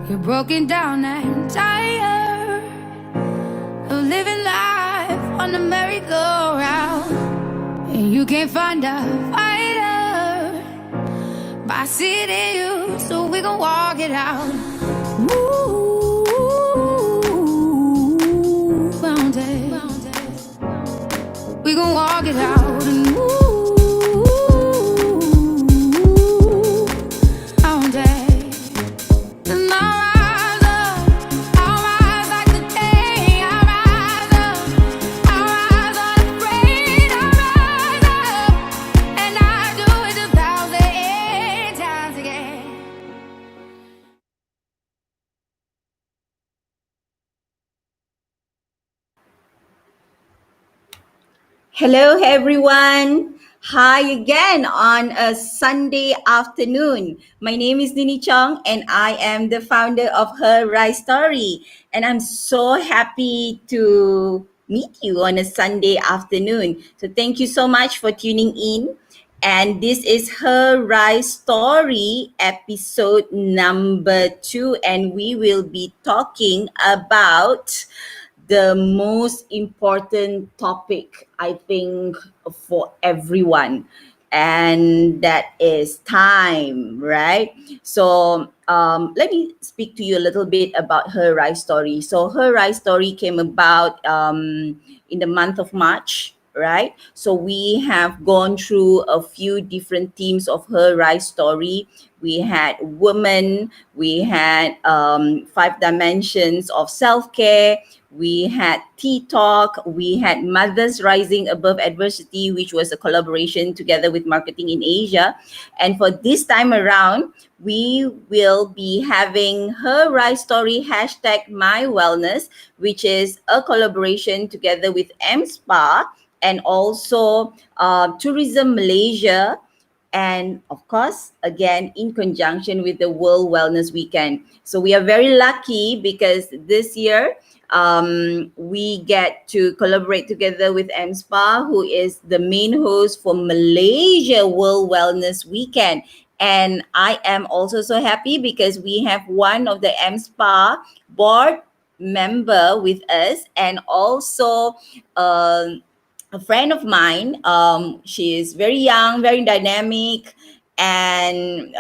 You're broken down and tired of living life on the merry-go-round, and you can't find a fighter, but I see it in you, so we gon' walk it out. Ooh, found it. We gon' walk it out. And ooh, found it. And I'll rise like the day. I'll rise unafraid. I'll rise up, and I'll do it 1,000 times again. Hello, everyone. Hi again on a Sunday afternoon. My name is Nini Chong, and I am the founder of Her RISE Story. And I'm so happy to meet you on a Sunday afternoon. So thank you so much for tuning in. And this is Her RISE Story episode number 2. And we will be talking about the most important topic, I think, for everyone, and that is time, right? So let me speak to you a little bit about Her RISE Story. So Her RISE Story came about in the month of March, right? So we have gone through a few different themes of Her RISE Story. We had women, we had 5 dimensions of self-care, we had Tea Talk, we had Mothers Rising Above Adversity, which was a collaboration together with Marketing in Asia. And for this time around, we will be having Her RISE Story #MyWellness, which is a collaboration together with MSPA and also Tourism Malaysia, and of course, again, in conjunction with the World Wellness Weekend. So we are very lucky because this year we get to collaborate together with MSPA, who is the main host for Malaysia World Wellness Weekend. And I am also so happy because we have one of the MSPA board member with us, and also a friend of mine. She is very young, very dynamic, and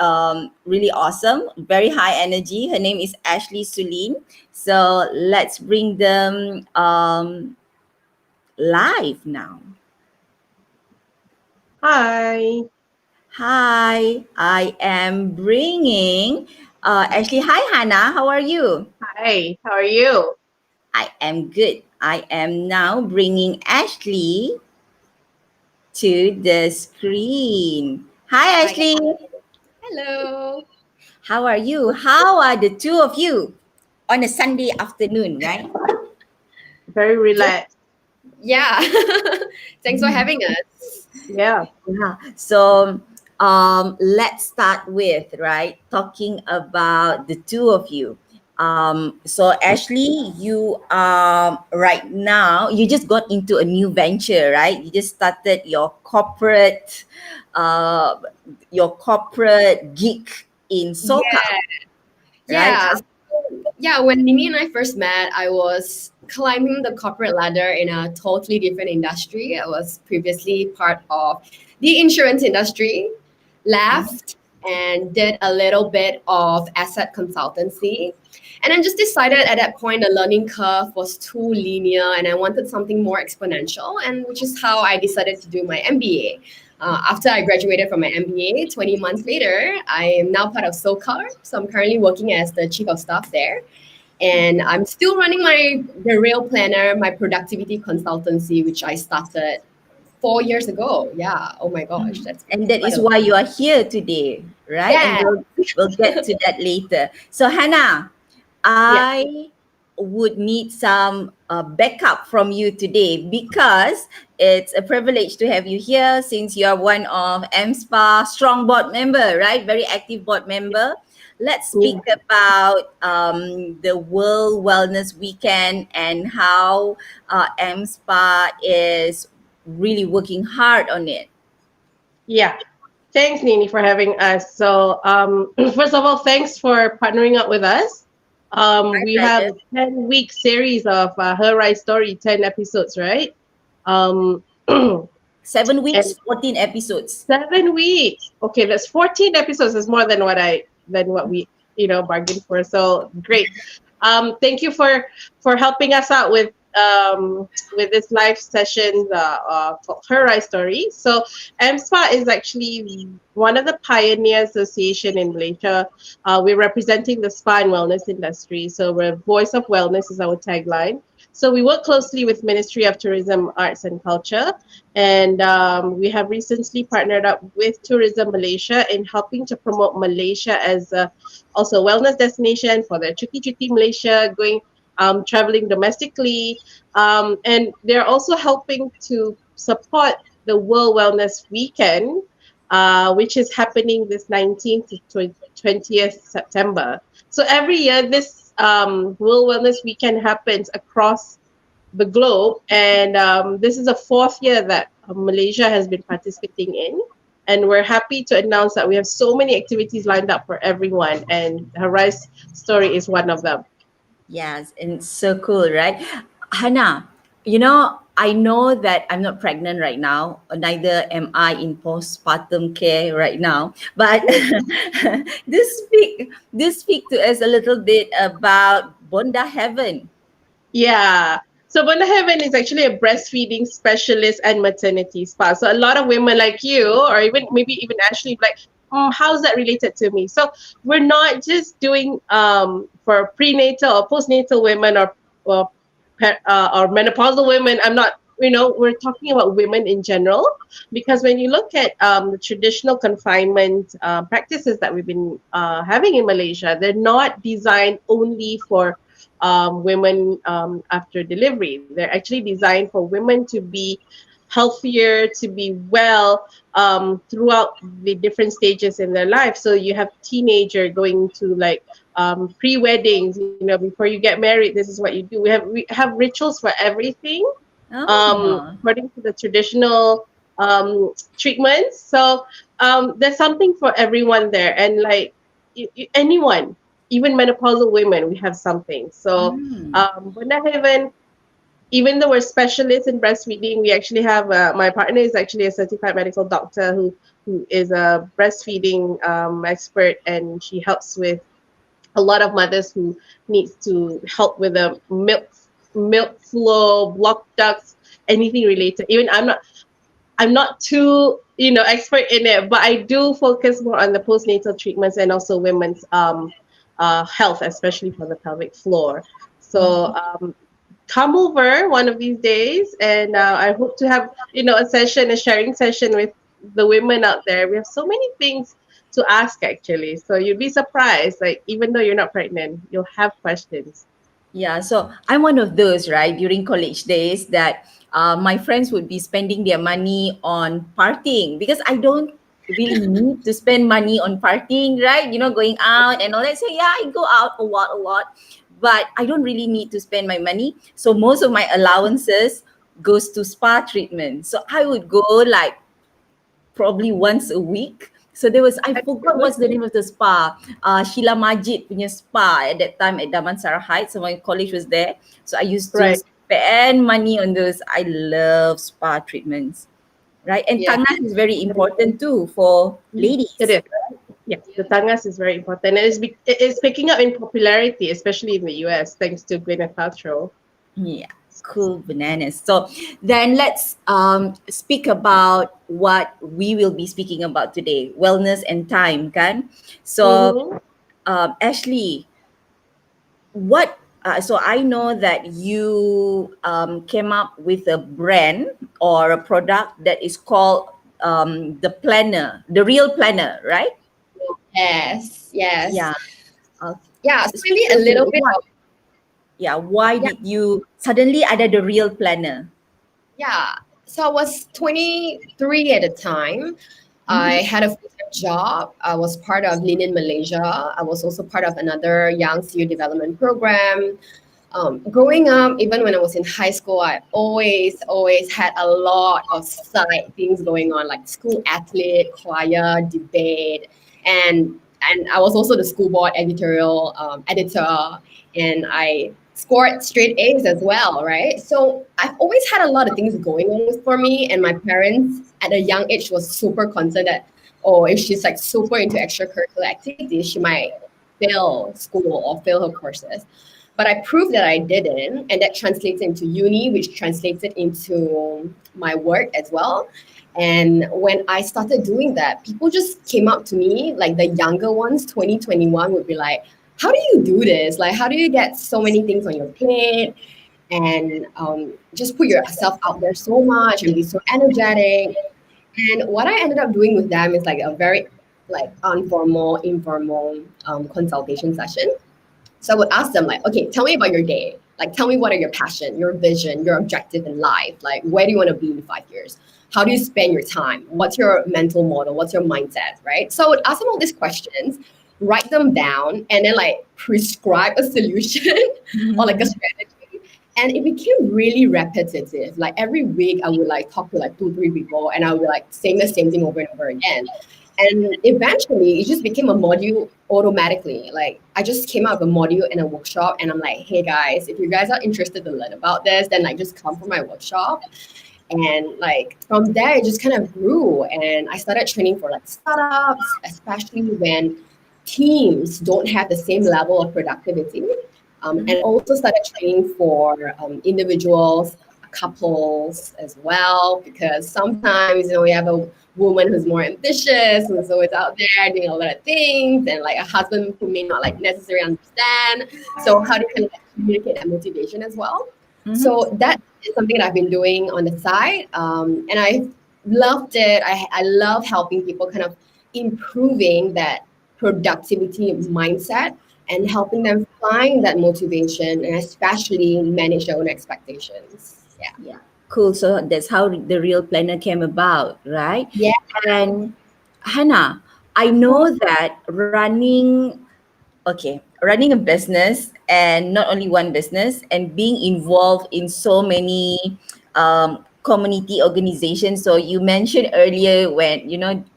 really awesome, very high energy. Her name is Suelyn. So let's bring them live now. Hi. Hi, I am bringing Ashley. Hi, Hana. How are you? Hi. How are you? I am good. I am now bringing Ashley to the screen. Hi, Ashley. Hello. How are you? How are the two of you on a Sunday afternoon, right? Very relaxed. Yeah. Thanks for having us. Yeah. Yeah. So let's start with, right, talking about the two of you. So Ashley, you are right now, you just got into a new venture, right? You just started uh, your corporate gig in SOCAR, right? Yeah. Yeah, when Nini and I first met, I was climbing the corporate ladder in a totally different industry. I was previously part of the insurance industry, left and did a little bit of asset consultancy. And I just decided at that point the learning curve was too linear and I wanted something more exponential, and which is how I decided to do my MBA. After I graduated from my MBA, 20 months later, I am now part of SOCAR. So I'm currently working as the chief of staff there. And I'm still running the Rail Planner, my productivity consultancy, which I started 4 years ago. Yeah. Oh my gosh. And that is why you are here today, right? Yeah. And we'll get to that later. So Hannah, I would need some backup from you today because it's a privilege to have you here since you are one of MSPA strong board member, right? Very active board member. Let's speak about the World Wellness Weekend and how MSPA is really working hard on it. Yeah. Thanks, Nini, for having us. So, first of all, thanks for partnering up with us. We have a 10-week series of Her Rise Story, 10 episodes, right? Um, 7 weeks, and 14 episodes. 7 weeks. Okay, that's 14 episodes. Is more than what we bargained for. So great. Thank you for helping us out with this live session called Her Rise Story. So MSPA is actually one of the pioneer association in Malaysia. We're representing the spa and wellness industry. So we're voice of wellness is our tagline. So we work closely with Ministry of Tourism, Arts and Culture, and we have recently partnered up with Tourism Malaysia in helping to promote Malaysia as also a wellness destination for the Cuti Malaysia, going traveling domestically. And they're also helping to support the World Wellness Weekend, which is happening this 19th to 20th September. So every year, this World Wellness Weekend happens across the globe, and this is the fourth year that Malaysia has been participating in. And we're happy to announce that we have so many activities lined up for everyone, and her Rise story is one of them. Yes, and it's so cool, right? Hana, I know that I'm not pregnant right now, or neither am I in postpartum care right now. But this speak to us a little bit about Bonda Heaven. Yeah. So Wonder Heaven is actually a breastfeeding specialist and maternity spa. So a lot of women like you, or even maybe even Ashley, like, how's that related to me? So we're not just doing for prenatal or postnatal women or menopausal women. I'm not. We're talking about women in general, because when you look at the traditional confinement practices that we've been having in Malaysia, they're not designed only for women after delivery. They're actually designed for women to be healthier, to be well throughout the different stages in their life. So you have teenager going to like pre-weddings. Before you get married, this is what you do. We have rituals for everything, Oh, according to the traditional treatments. So there's something for everyone there, and like anyone, even menopausal women, we have something. So mm. Bunda Haven, even though we're specialists in breastfeeding, we actually have my partner is actually a certified medical doctor who is a breastfeeding expert, and she helps with a lot of mothers who needs to help with the milk flow, blocked ducts, anything related. Even I'm not too expert in it, but I do focus more on the postnatal treatments and also women's health, especially for the pelvic floor. So come over one of these days, and I hope to have a sharing session with the women out there. We have so many things to ask, actually, so you'd be surprised. Like, even though you're not pregnant, you'll have questions. Yeah, so I'm one of those, right, during college days that my friends would be spending their money on partying because I don't really need to spend money on partying, right? Going out and all that. So yeah, I go out a lot, but I don't really need to spend my money. So most of my allowances goes to spa treatment. So I would go like probably once a week. So I That's forgot good. what's the name of the spa. Sheila Majid punya spa at that time at Damansara Heights. So my college was there. So I used to Right. spend money on those. I love spa treatments, right? And Yeah. tangas is very important too for It ladies. is. Yes, the tangas is very important. And it is picking up in popularity, especially in the US, thanks to Gwyneth Paltrow. Yeah, cool bananas. So then let's speak about what we will be speaking about today, wellness and time, kan? So Mm-hmm. Ashley, what so I know that you came up with a brand or a product that is called the planner, the real planner, right? Yes. Yes. Yeah. uh, Yeah. So Speak maybe to a me, little bit why, of yeah, why yeah. did you suddenly add the real planner? Yeah. So I was 23 at the time. I Mhm. had a full-time job. I was part of Lean in Malaysia. I was also part of another young CU development program. Growing up, even when I was in high school, I always had a lot of side things going on, like school athlete, choir, debate. And and I was also the school board editorial editor, and I scored straight A's as well, right? So I've always had a lot of things going on for me, and my parents at a young age was super concerned that, oh, if she's like super into extracurricular activities, she might fail school or fail her courses. But I proved that I didn't, and that translates into uni, which translated into my work as well. And when I started doing that, people just came up to me, like the younger ones, 2021, would be like, how do you do this? Like, how do you get so many things on your plate and just put yourself out there so much and be so energetic? And what I ended up doing with them is like a very like informal consultation session. So I would ask them like, okay, tell me about your day. Like, tell me what are your passion, your vision, your objective in life? Like, where do you want to be in 5 years? How do you spend your time? What's your mental model? What's your mindset, right? So I would ask them all these questions, write them down, and then like prescribe a solution or like a strategy. And it became really repetitive. Like every week I would like talk to like 2-3 people and I would like saying the same thing over and over again. And eventually it just became a module automatically. Like I just came out of a module in a workshop and I'm like, hey guys, if you guys are interested to learn about this, then like just come for my workshop. And like from there it just kind of grew. And I started training for like startups, especially when teams don't have the same level of productivity. And also started training for individuals, couples as well, because sometimes, you know, we have a woman who's more ambitious, who's always out there doing a lot of things, and like a husband who may not like necessarily understand. So how do you kind of communicate that motivation as well? So that is something that I've been doing on the side, and I loved it. I love helping people kind of improving that productivity mindset and helping them find that motivation and especially manage their own expectations. Yeah, cool. So that's how the Real Planner came about, right? Yeah. And Hannah, I know that running a business, and not only one business, and being involved in so many community organizations. So you mentioned earlier when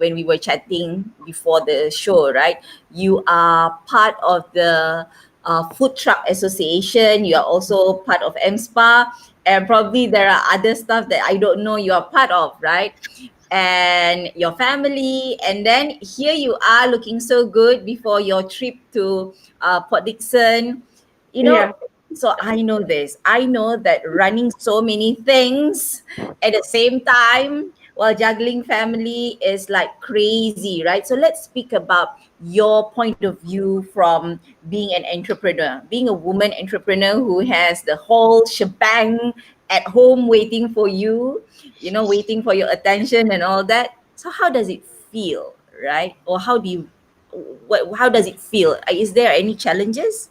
we were chatting before the show, right? You are part of the Food Truck Association. You are also part of MSPA, and probably there are other stuff that I don't know you are part of, right? And your family, and then here you are looking so good before your trip to Port Dickson, you know. Yeah. So I know this. I know that running so many things at the same time while juggling family is like crazy, right? So let's speak about your point of view from being an entrepreneur, being a woman entrepreneur who has the whole shebang at home waiting for you, waiting for your attention and all that. So how does it feel, right? Or how does it feel? Is there any challenges?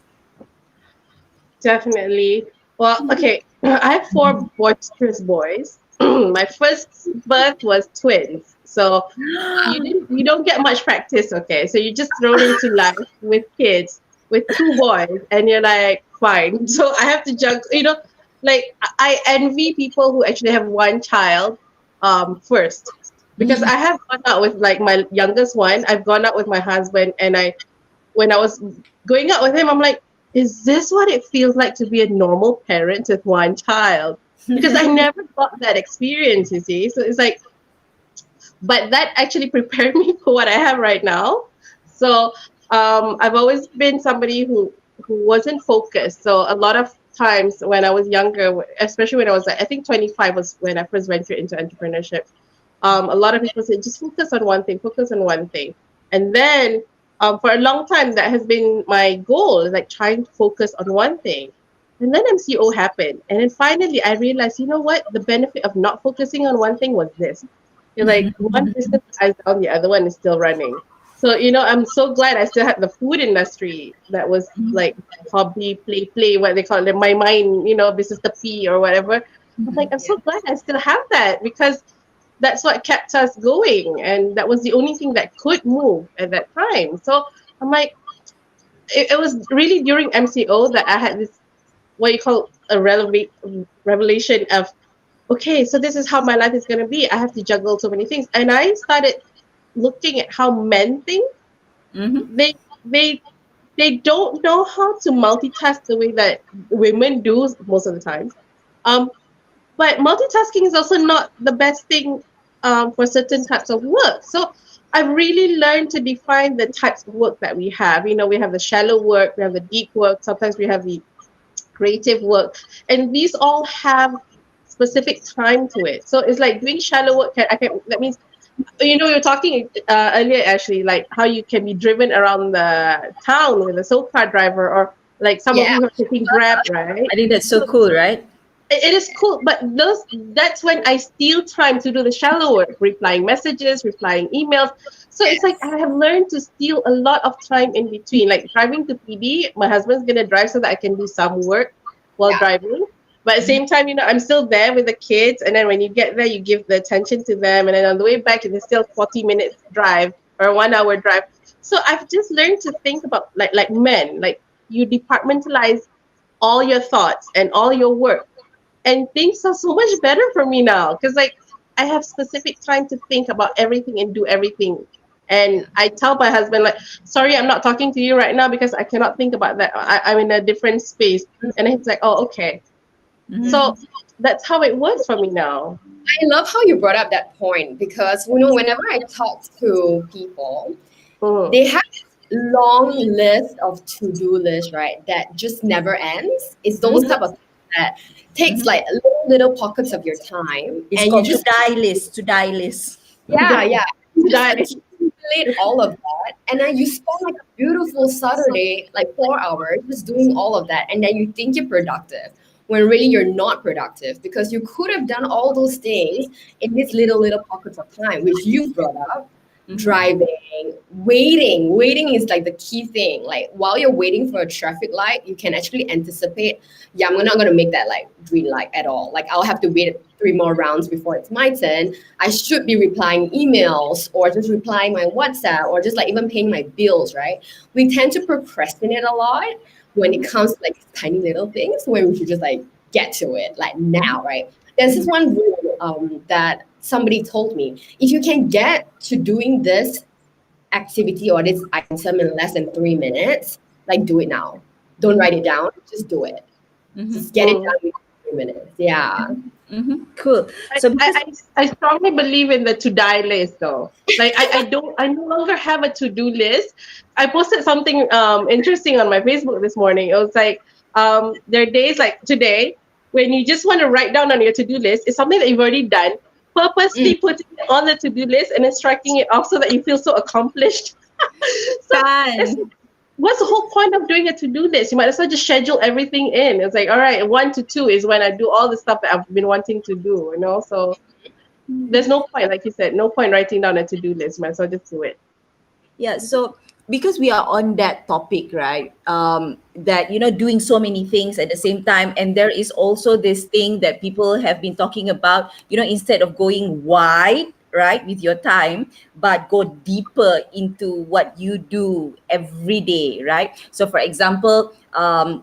Definitely. Well, okay. I have 4 boisterous boys. My first birth was twins. So you don't get much practice, okay? So you're just thrown into life with kids, with 2 boys, and you're like, fine. So I have to juggle, like I envy people who actually have 1 child first. Because I have gone out with like my youngest one, I've gone out with my husband, and when I was going out with him, I'm like, is this what it feels like to be a normal parent with 1 child? Because I never got that experience, you see. So it's like, but that actually prepared me for what I have right now. So I've always been somebody who wasn't focused. So a lot of times when I was younger, especially when I was, I think 25 was when I first ventured into entrepreneurship. A lot of people said, just focus on one thing. And then for a long time, that has been my goal, like trying to focus on one thing. And then MCO happened. And then finally, I realized, you know what? The benefit of not focusing on one thing was this. You're like, one business dies down, the other one is still running. So, I'm so glad I still had the food industry that was like hobby, play, what they call it, my mind, business to P or whatever. I'm like, I'm so glad I still have that, because that's what kept us going. And that was the only thing that could move at that time. So I'm like, it was really during MCO that I had this, what you call a revelation of, okay, so this is how my life is going to be. I have to juggle so many things. And I started looking at how men think Mm-hmm. They they don't know how to multitask the way that women do most of the time. Um, but multitasking is also not the best thing for certain types of work. So I've really learned to define the types of work that we have. You know, we have the shallow work, we have the deep work, sometimes we have the creative work, and these all have specific time to it. So it's like doing shallow work. That means, you know, you were talking earlier, actually, like how you can be driven around the town with a SOCAR driver, or like some of Yeah. you who are taking Grab, right? I think that's so So cool, right? it is cool, but that's when I steal time to do the shallow work, replying messages, replying emails. So it's like I have learned to steal a lot of time in between, like driving to PD. My husband's gonna drive so that I can do some work while Yeah. driving, but at the same time, you know, I'm still there with the kids, and then when you get there, you give the attention to them, and then on the way back, it's still 40 minutes drive or 1 hour drive. So I've just learned to think about like men, like you departmentalize all your thoughts and all your work, and things are so much better for me now, because like I have specific time to think about everything and do everything. And I tell my husband, like, sorry, I'm not talking to you right now because I cannot think about that. I'm in a different space. And he's like, oh, okay. Mm-hmm. So that's how it works for me now. I love how you brought up that point because you know whenever I talk to people, Mm. they have this long list of to-do lists, right? That just never ends. It's those type Mm-hmm. of things that takes Mm-hmm. like little pockets of your time, It's and you called to just die list. To die list. yeah, you just Die. accumulate all of that, and then you spend like a beautiful Saturday, like 4 hours, just doing all of that, and then you think you're productive when really you're not productive because you could have done all those things in these little pockets of time, which you've brought up. Mm-hmm. Driving, waiting is like the key thing. Like while you're waiting for a traffic light, you can actually anticipate, yeah, I'm not gonna make that like green light at all. Like I'll have to wait 3 more rounds before it's my turn. I should be replying emails or just replying my WhatsApp or just like even paying my bills, right? We tend to procrastinate a lot when it comes to like tiny little things when we should just like get to it like now, right? There's this one rule that somebody told me. If you can get to doing this activity or this item in less than 3 minutes, like do it now. Don't write it down, just do it. Mm-hmm. Just get it done within 3 minutes. Yeah. Mm-hmm. Cool. I, So because I, I strongly believe in the to die list though. Like I no longer have a to do list. I posted something interesting on my Facebook this morning. It was like there are days like today when you just want to write down on your to do list. It's something that you've already done. Purposely putting it on the to do list and then striking it off so that you feel so accomplished. So it's, fun. what's the whole point of doing a to-do list? You might as well just schedule everything in. It's like, all right, 1 to 2 is when I do all the stuff that I've been wanting to do, you know? So there's no point, like you said, no point writing down a to-do list. You might as well just do it. Yeah, so because we are on that topic, right? That doing so many things at the same time, and there is also this thing that people have been talking about. Instead of going wide, right, with your time, but go deeper into what you do every day, right? So, for example,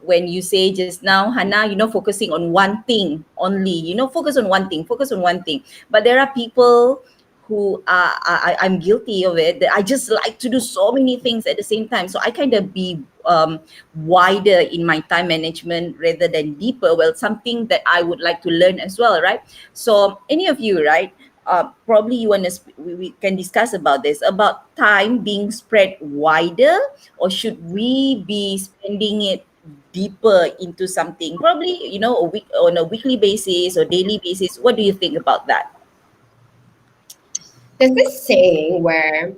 when you say just now, Hana, focusing on one thing only. Focus on one thing. But there are people who I'm guilty of it. That I just like to do so many things at the same time. So I kind of be wider in my time management rather than deeper. Well, something that I would like to learn as well, right? So any of you, right? Probably you want to we can discuss about this, about time being spread wider, or should we be spending it deeper into something, probably a week, on a weekly basis or daily basis. What do you think about that? There's this saying where,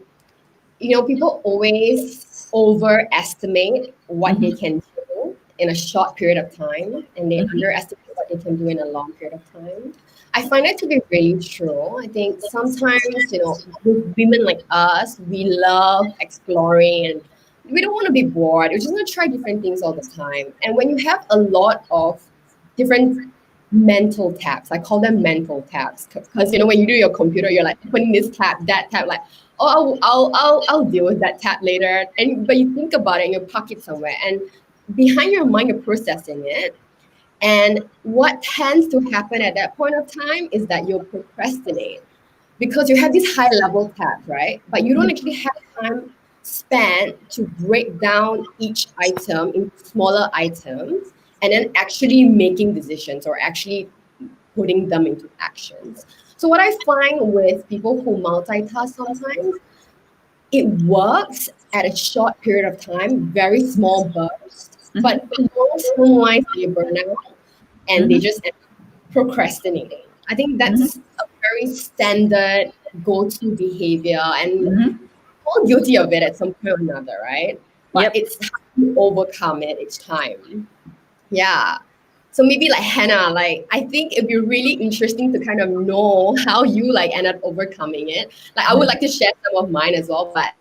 people always overestimate what they Mm-hmm. can do in a short period of time and they underestimate what they can do in a long period of time. I find it to be really true. I think sometimes, with women like us, we love exploring and we don't want to be bored. We just want to try different things all the time. And when you have a lot of different mental tabs, I call them mental tabs, because when you do your computer, you're like opening this tab, that tab, like, oh, I'll deal with that tab later. And but you think about it and you park it somewhere, and behind your mind, you're processing it. And what tends to happen at that point of time is that you'll procrastinate because you have these high level tabs, right? But you don't actually have time spent to break down each item into smaller items and then actually making decisions or actually putting them into actions. So what I find with people who multitask sometimes, it works at a short period of time, very small bursts, but long term wise they burn out and they just end up procrastinating. I think that's a very standard go-to behavior, and all guilty of it at some point or another, right? But Yep. it's how you overcome it each time. Yeah. So maybe like Hannah, like I think it'd be really interesting to kind of know how you like end up overcoming it. Like I would like to share some of mine as well, but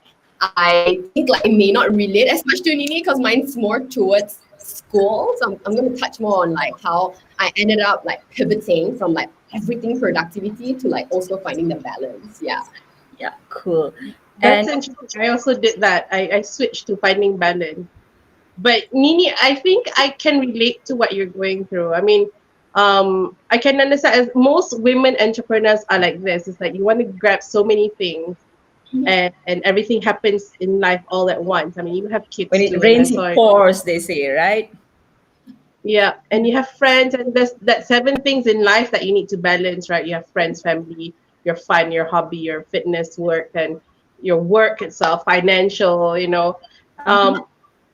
I think like it may not relate as much to Nini because mine's more towards school. So I'm going to touch more on like how I ended up like pivoting from like everything productivity to like also finding the balance. Yeah. Yeah, cool. That's And interesting. I also did that. I switched to finding balance. But Nini, I think I can relate to what you're going through. I mean, I can understand as most women entrepreneurs are like this. It's like you want to grab so many things and everything happens in life all at once. I mean, you have kids when too, it and I rains, saw it it. pours, they say, right? Yeah, and you have friends, and there's that seven things in life that you need to balance, right? You have friends, family, your fun, your hobby, your fitness, work, and your work itself, financial, you know. Um,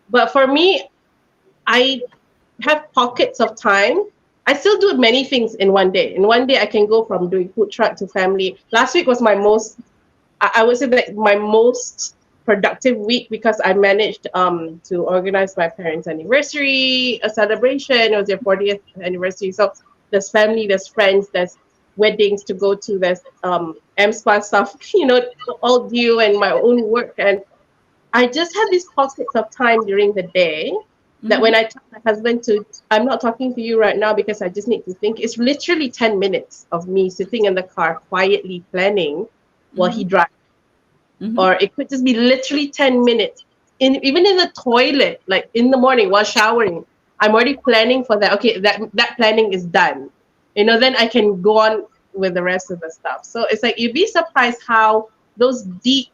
but for me, I have pockets of time. I still do many things in one day. In one day, I can go from doing food truck to family. Last week was my most, I would say that my most productive week because I managed to organize my parents' anniversary, a celebration. It was their 40th anniversary. So there's family, there's friends, there's weddings to go to, there's M spa stuff, you know, all due and my own work. And I just have these pockets of time during the day that when I tell my husband to, I'm not talking to you right now because I just need to think, it's literally 10 minutes of me sitting in the car quietly planning while he drives. Or it could just be literally 10 minutes. Even in the toilet, like in the morning while showering, I'm already planning for that. Okay, that planning is done. You know, then I can go on with the rest of the stuff. So it's like you'd be surprised how those deep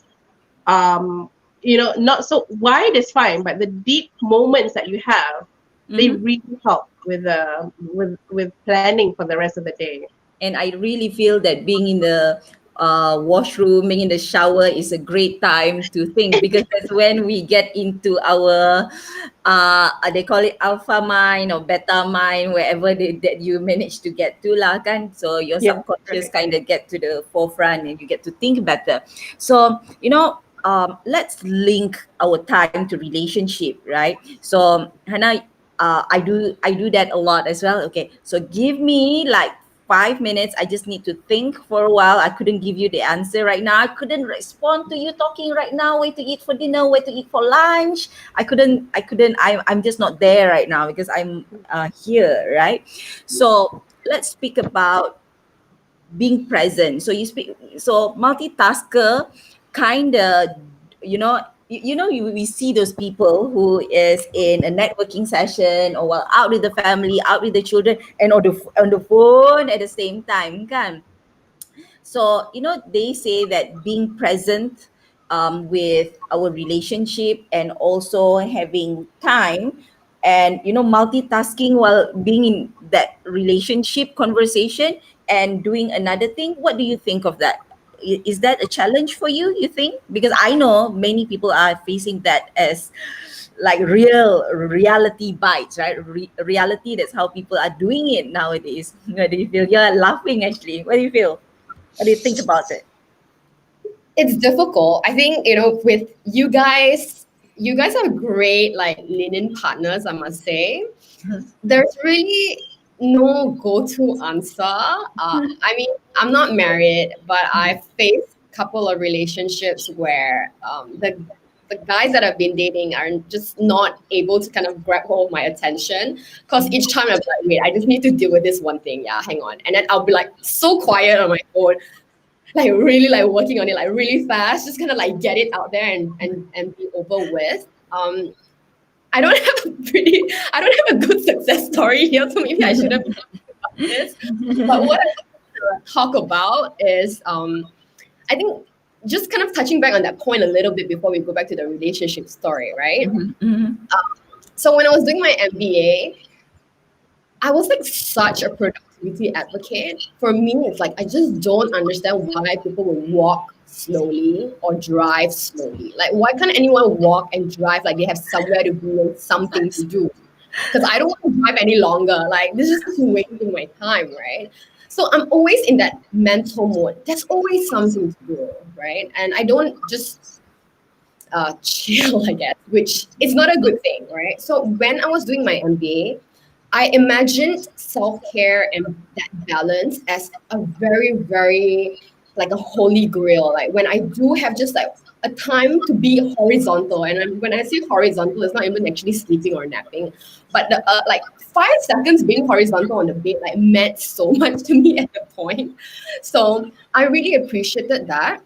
you know, not so wide is fine, but the deep moments that you have, they really help with planning for the rest of the day. And I really feel that being in the washroom, being in the shower is a great time to think, because that's when we get into our they call it alpha mind or beta mind, wherever that you manage to get to lah kan. So your Yeah, subconscious right. kind of get to the forefront and you get to think better. So you know, let's link our time to relationship, right? So Hannah, I do that a lot as well. Okay, so give me like 5 minutes. I just need to think for a while. I couldn't give you the answer right now. I couldn't respond to you talking right now. Where to eat for dinner? Where to eat for lunch? I'm just not there right now because I'm here, right? So let's speak about being present. So you speak. So multitasker, kind of, you know. We see those people who is in a networking session or while out with the family, out with the children, and on the phone at the same time, kan? So, they say that being present with our relationship and also having time and, multitasking while being in that relationship conversation and doing another thing. What do you think of that? Is that a challenge for you, you think? Because I know many people are facing that as like real reality bites, right? Reality, that's how people are doing it nowadays. What do you feel? You're laughing, actually. What do you feel? What do you think about it? It's difficult. I think, with you guys are great like linen partners, I must say. There's really no go-to answer. I mean, I'm not married, but I've faced a couple of relationships where the guys that I've been dating are just not able to kind of grab hold of my attention. Because each time I'm like, wait, I just need to deal with this one thing. Yeah, hang on. And then I'll be like so quiet on my phone, like really like working on it like really fast, just kind of like get it out there and be over with. I don't have a good success story here, so maybe I shouldn't be talking about this. But what I want to talk about is I think just kind of touching back on that point a little bit before we go back to the relationship story, right? So when I was doing my MBA, I was like such a productivity advocate. For me, it's like I just don't understand why people would walk slowly or drive slowly. Like, why can't anyone walk and drive like they have somewhere to be and something to do? Because I don't want to drive any longer. Like, this is just wasting my time, right? So I'm always in that mental mode. There's always something to do, right? And I don't just chill, I guess, which is not a good thing, right? So when I was doing my MBA, I imagined self-care and that balance as a very, very like a holy grail. Like when I do have just like a time to be horizontal, and when I say horizontal, it's not even actually sleeping or napping, but the like 5 seconds being horizontal on the bed like meant so much to me at the point. So I really appreciated that.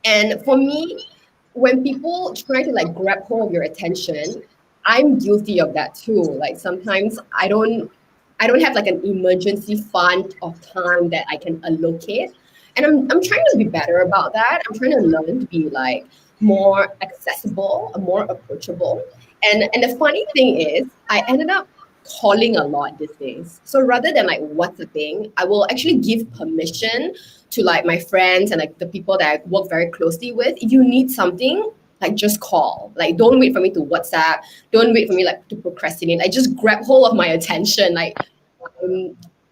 And for me, when people try to like grab hold of your attention, I'm guilty of that too. Like sometimes I don't have like an emergency fund of time that I can allocate. And I'm trying to be better about that. I'm trying to learn to be like more accessible, more approachable. And the funny thing is I ended up calling a lot these days. So rather than like WhatsApping, I will actually give permission to like my friends and like the people that I work very closely with. If you need something, like just call. Like don't wait for me to WhatsApp. Don't wait for me like to procrastinate. Like just grab hold of my attention. Like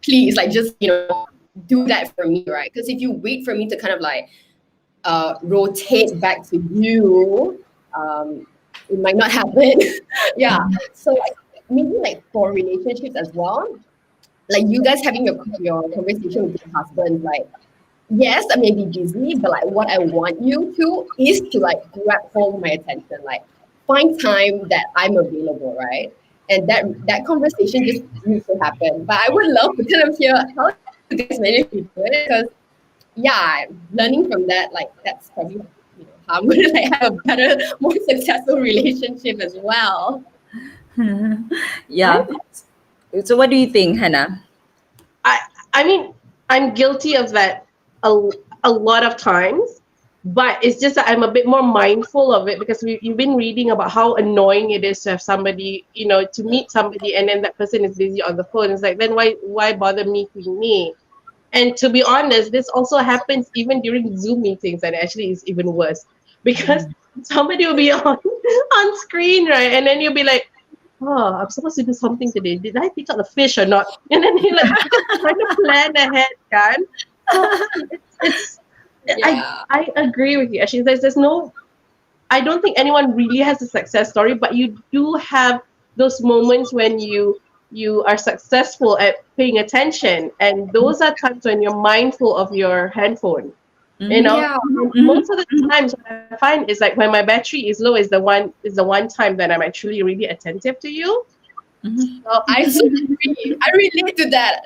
please, like just do that for me, right? Because if you wait for me to kind of like rotate back to you, it might not happen. Yeah. So like, maybe like for relationships as well, like you guys having your conversation with your husband, like yes, I may be busy, but like what I want you to is to like grab hold of my attention, like find time that I'm available, right? And that conversation just needs to happen. But I would love to kind of hear how you guys manage to do it, because yeah, learning from that, like that's probably how I'm gonna like have a better, more successful relationship as well. Yeah. So what do you think, Hannah? I mean, I'm guilty of that a lot of times, but it's just that I'm a bit more mindful of it because you've been reading about how annoying it is to have somebody, to meet somebody and then that person is busy on the phone. It's like, then why bother meeting me? And to be honest, this also happens even during Zoom meetings, and actually is even worse because somebody will be on screen, right? And then you'll be like, oh, I'm supposed to do something today. Did I pick up the fish or not? And then you're like trying to plan ahead, kan? So it's Yeah. I agree with you. Actually, there's no, I don't think anyone really has a success story, but you do have those moments when you are successful at paying attention, and those are times when you're mindful of your handphone. Yeah. And most of the times what I find is like when my battery is low is the one time that I'm actually really attentive to you. So I so agree. I relate to that.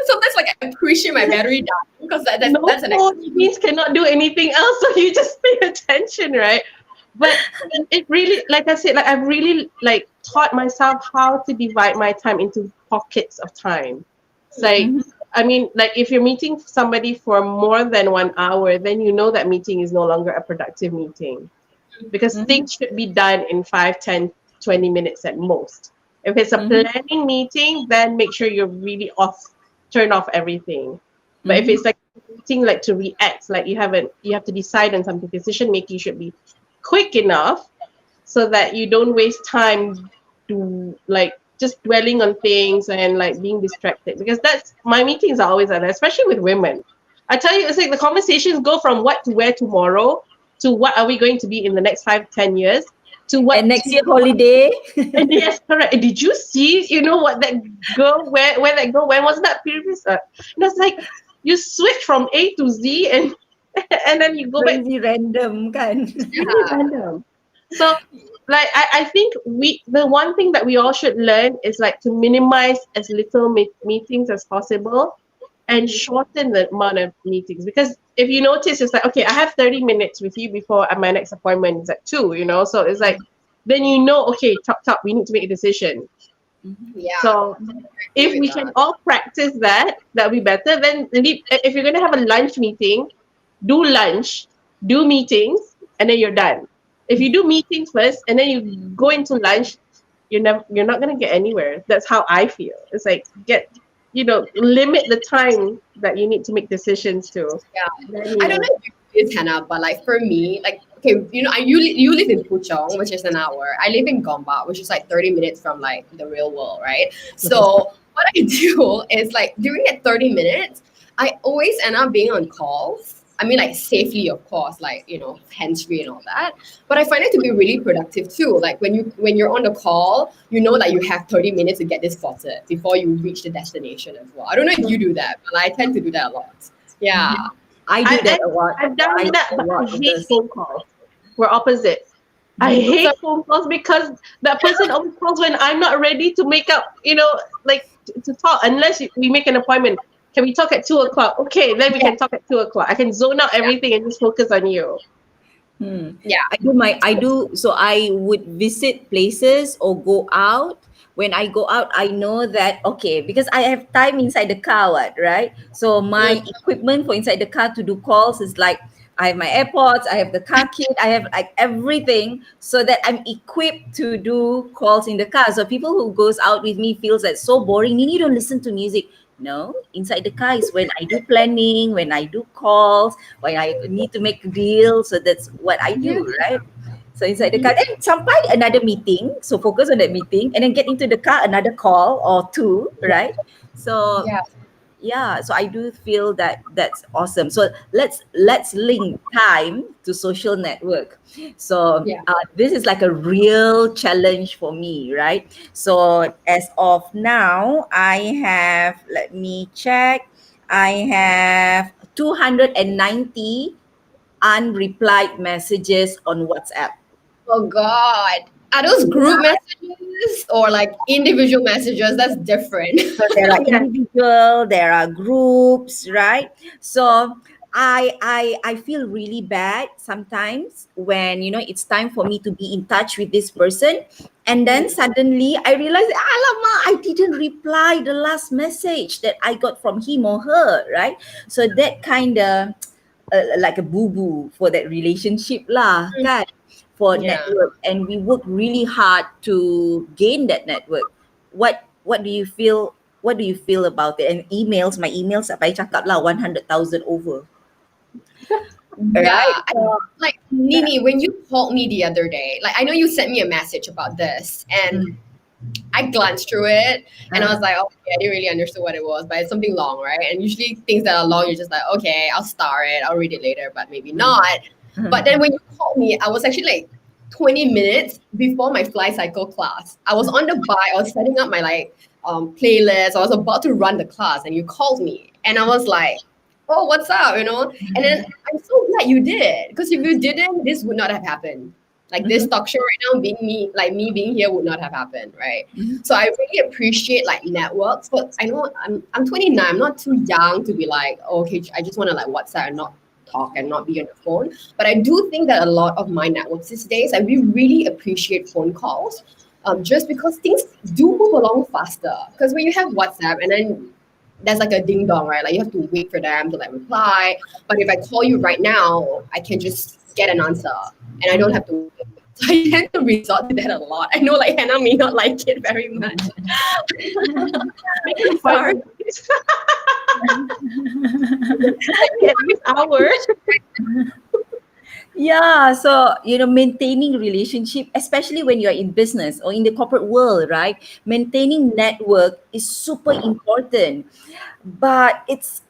Sometimes like I appreciate my battery down because that's an phone means cannot do anything else, so you just pay attention, right? But it really, like I said, like I've really like taught myself how to divide my time into pockets of time. It's like, I mean, like if you're meeting somebody for more than 1 hour, then you know that meeting is no longer a productive meeting because things should be done in 5, 10, 20 minutes at most. If it's a planning meeting, then make sure you're really turn off everything. But if it's like a meeting like to react, like you have to decide on something, decision making should be quick enough so that you don't waste time to like just dwelling on things and like being distracted, because that's my meetings are always like that, especially with women. I tell you, it's like the conversations go from what to wear tomorrow to what are we going to be in the next 5-10 years to what And next year holiday. and yes, correct. Did you see what that girl where that girl when was that previous and it's like you switch from A to Z and then you go back. Crazy random kan. Really random. So like I think the one thing that we all should learn is like to minimize as little meetings as possible and shorten the amount of meetings, because if you notice it's like, okay, I have 30 minutes with you before my next appointment is at 2, so it's like then okay, top, we need to make a decision. Yeah. So if we can all practice that'd be better. Then if you're going to have a lunch meeting, do lunch do meetings and then you're done. If you do meetings first and then you go into lunch, you're not gonna get anywhere. That's how I feel. It's like limit the time that you need to make decisions to. Yeah. Then, I don't know if you do Hannah, but like for me, like okay, you live in Puchong, which is an hour. I live in Gombak, which is like 30 minutes from like the real world, right? So what I do is like during that 30 minutes, I always end up being on calls. I mean, like safely, of course, like hands free and all that. But I find it to be really productive too. Like when you're on the call, you know that you have 30 minutes to get this sorted before you reach the destination as well. I don't know if you do that, but I tend to do that a lot. Yeah. I do that a lot. I've done I that, do but a lot I of hate this. phone calls. We're opposite. I hate phone calls because that person always calls when I'm not ready to make up, like to talk. Unless we make an appointment. Can we talk at 2:00? Okay, then we can talk at 2:00. I can zone out everything and just focus on you. Yeah. So I would visit places or go out. When I go out, I know that, okay, because I have time inside the car, right? So my equipment for inside the car to do calls is like, I have my AirPods, I have the car kit, I have like everything so that I'm equipped to do calls in the car. So people who goes out with me feels that so boring. Nini, you don't listen to music. No, inside the car is when I do planning, when I do calls, when I need to make deals. So that's what I Yeah. do, right? So inside the car, then sampai another meeting. So focus on that meeting, and then get into the car, another call or two, right? So Yeah. yeah, so I do feel that that's awesome. So let's link time to social network. So Yeah. this is like a real challenge for me, right? So as of now, I have, let me check, I have 290 unreplied messages on WhatsApp. Oh God. Are those group messages or like individual messages? That's different. So there are Yeah. individual, there are groups, right? So I feel really bad sometimes when it's time for me to be in touch with this person, and then suddenly I realize, alamak, I didn't reply the last message that I got from him or her, right? So that kind of like a boo boo for that relationship lah, kan? For Yeah. network, and we work really hard to gain that network. What do you feel? What do you feel about it? And emails, my emails, apa I cakap lah, 100,000 over, right? Yeah. So, Like Nini, when you called me the other day, like I know you sent me a message about this and mm, I glanced through it and I uh, was like, okay, I didn't really understand what it was, but it's something long, right? And usually things that are long, you're just like, okay, I'll star it, I'll read it later, but maybe not. But then when you called me, I was actually like 20 minutes before my fly cycle class. I was on the bike, I was setting up my playlist, I was about to run the class, and you called me, and I was like, oh, what's up, And then I'm so glad you did, because if you didn't, this would not have happened. Like this talk show right now, being me being here would not have happened, right? So I really appreciate like networks, but I know I'm 29. I'm not too young to be like, oh, okay, I just want to like WhatsApp and not talk and not be on the phone. But I do think that a lot of my networks these days, I really appreciate phone calls, just because things do move along faster. Because when you have WhatsApp and then there's like a ding dong, right? Like you have to wait for them to like reply. But if I call you right now, I can just get an answer and I don't have to wait. So I tend to resort to that a lot. I know like Hannah may not like it very much. Sorry. At least hours. yeah, so maintaining relationship, especially when you're in business or in the corporate world, right? Maintaining network is super important, but it's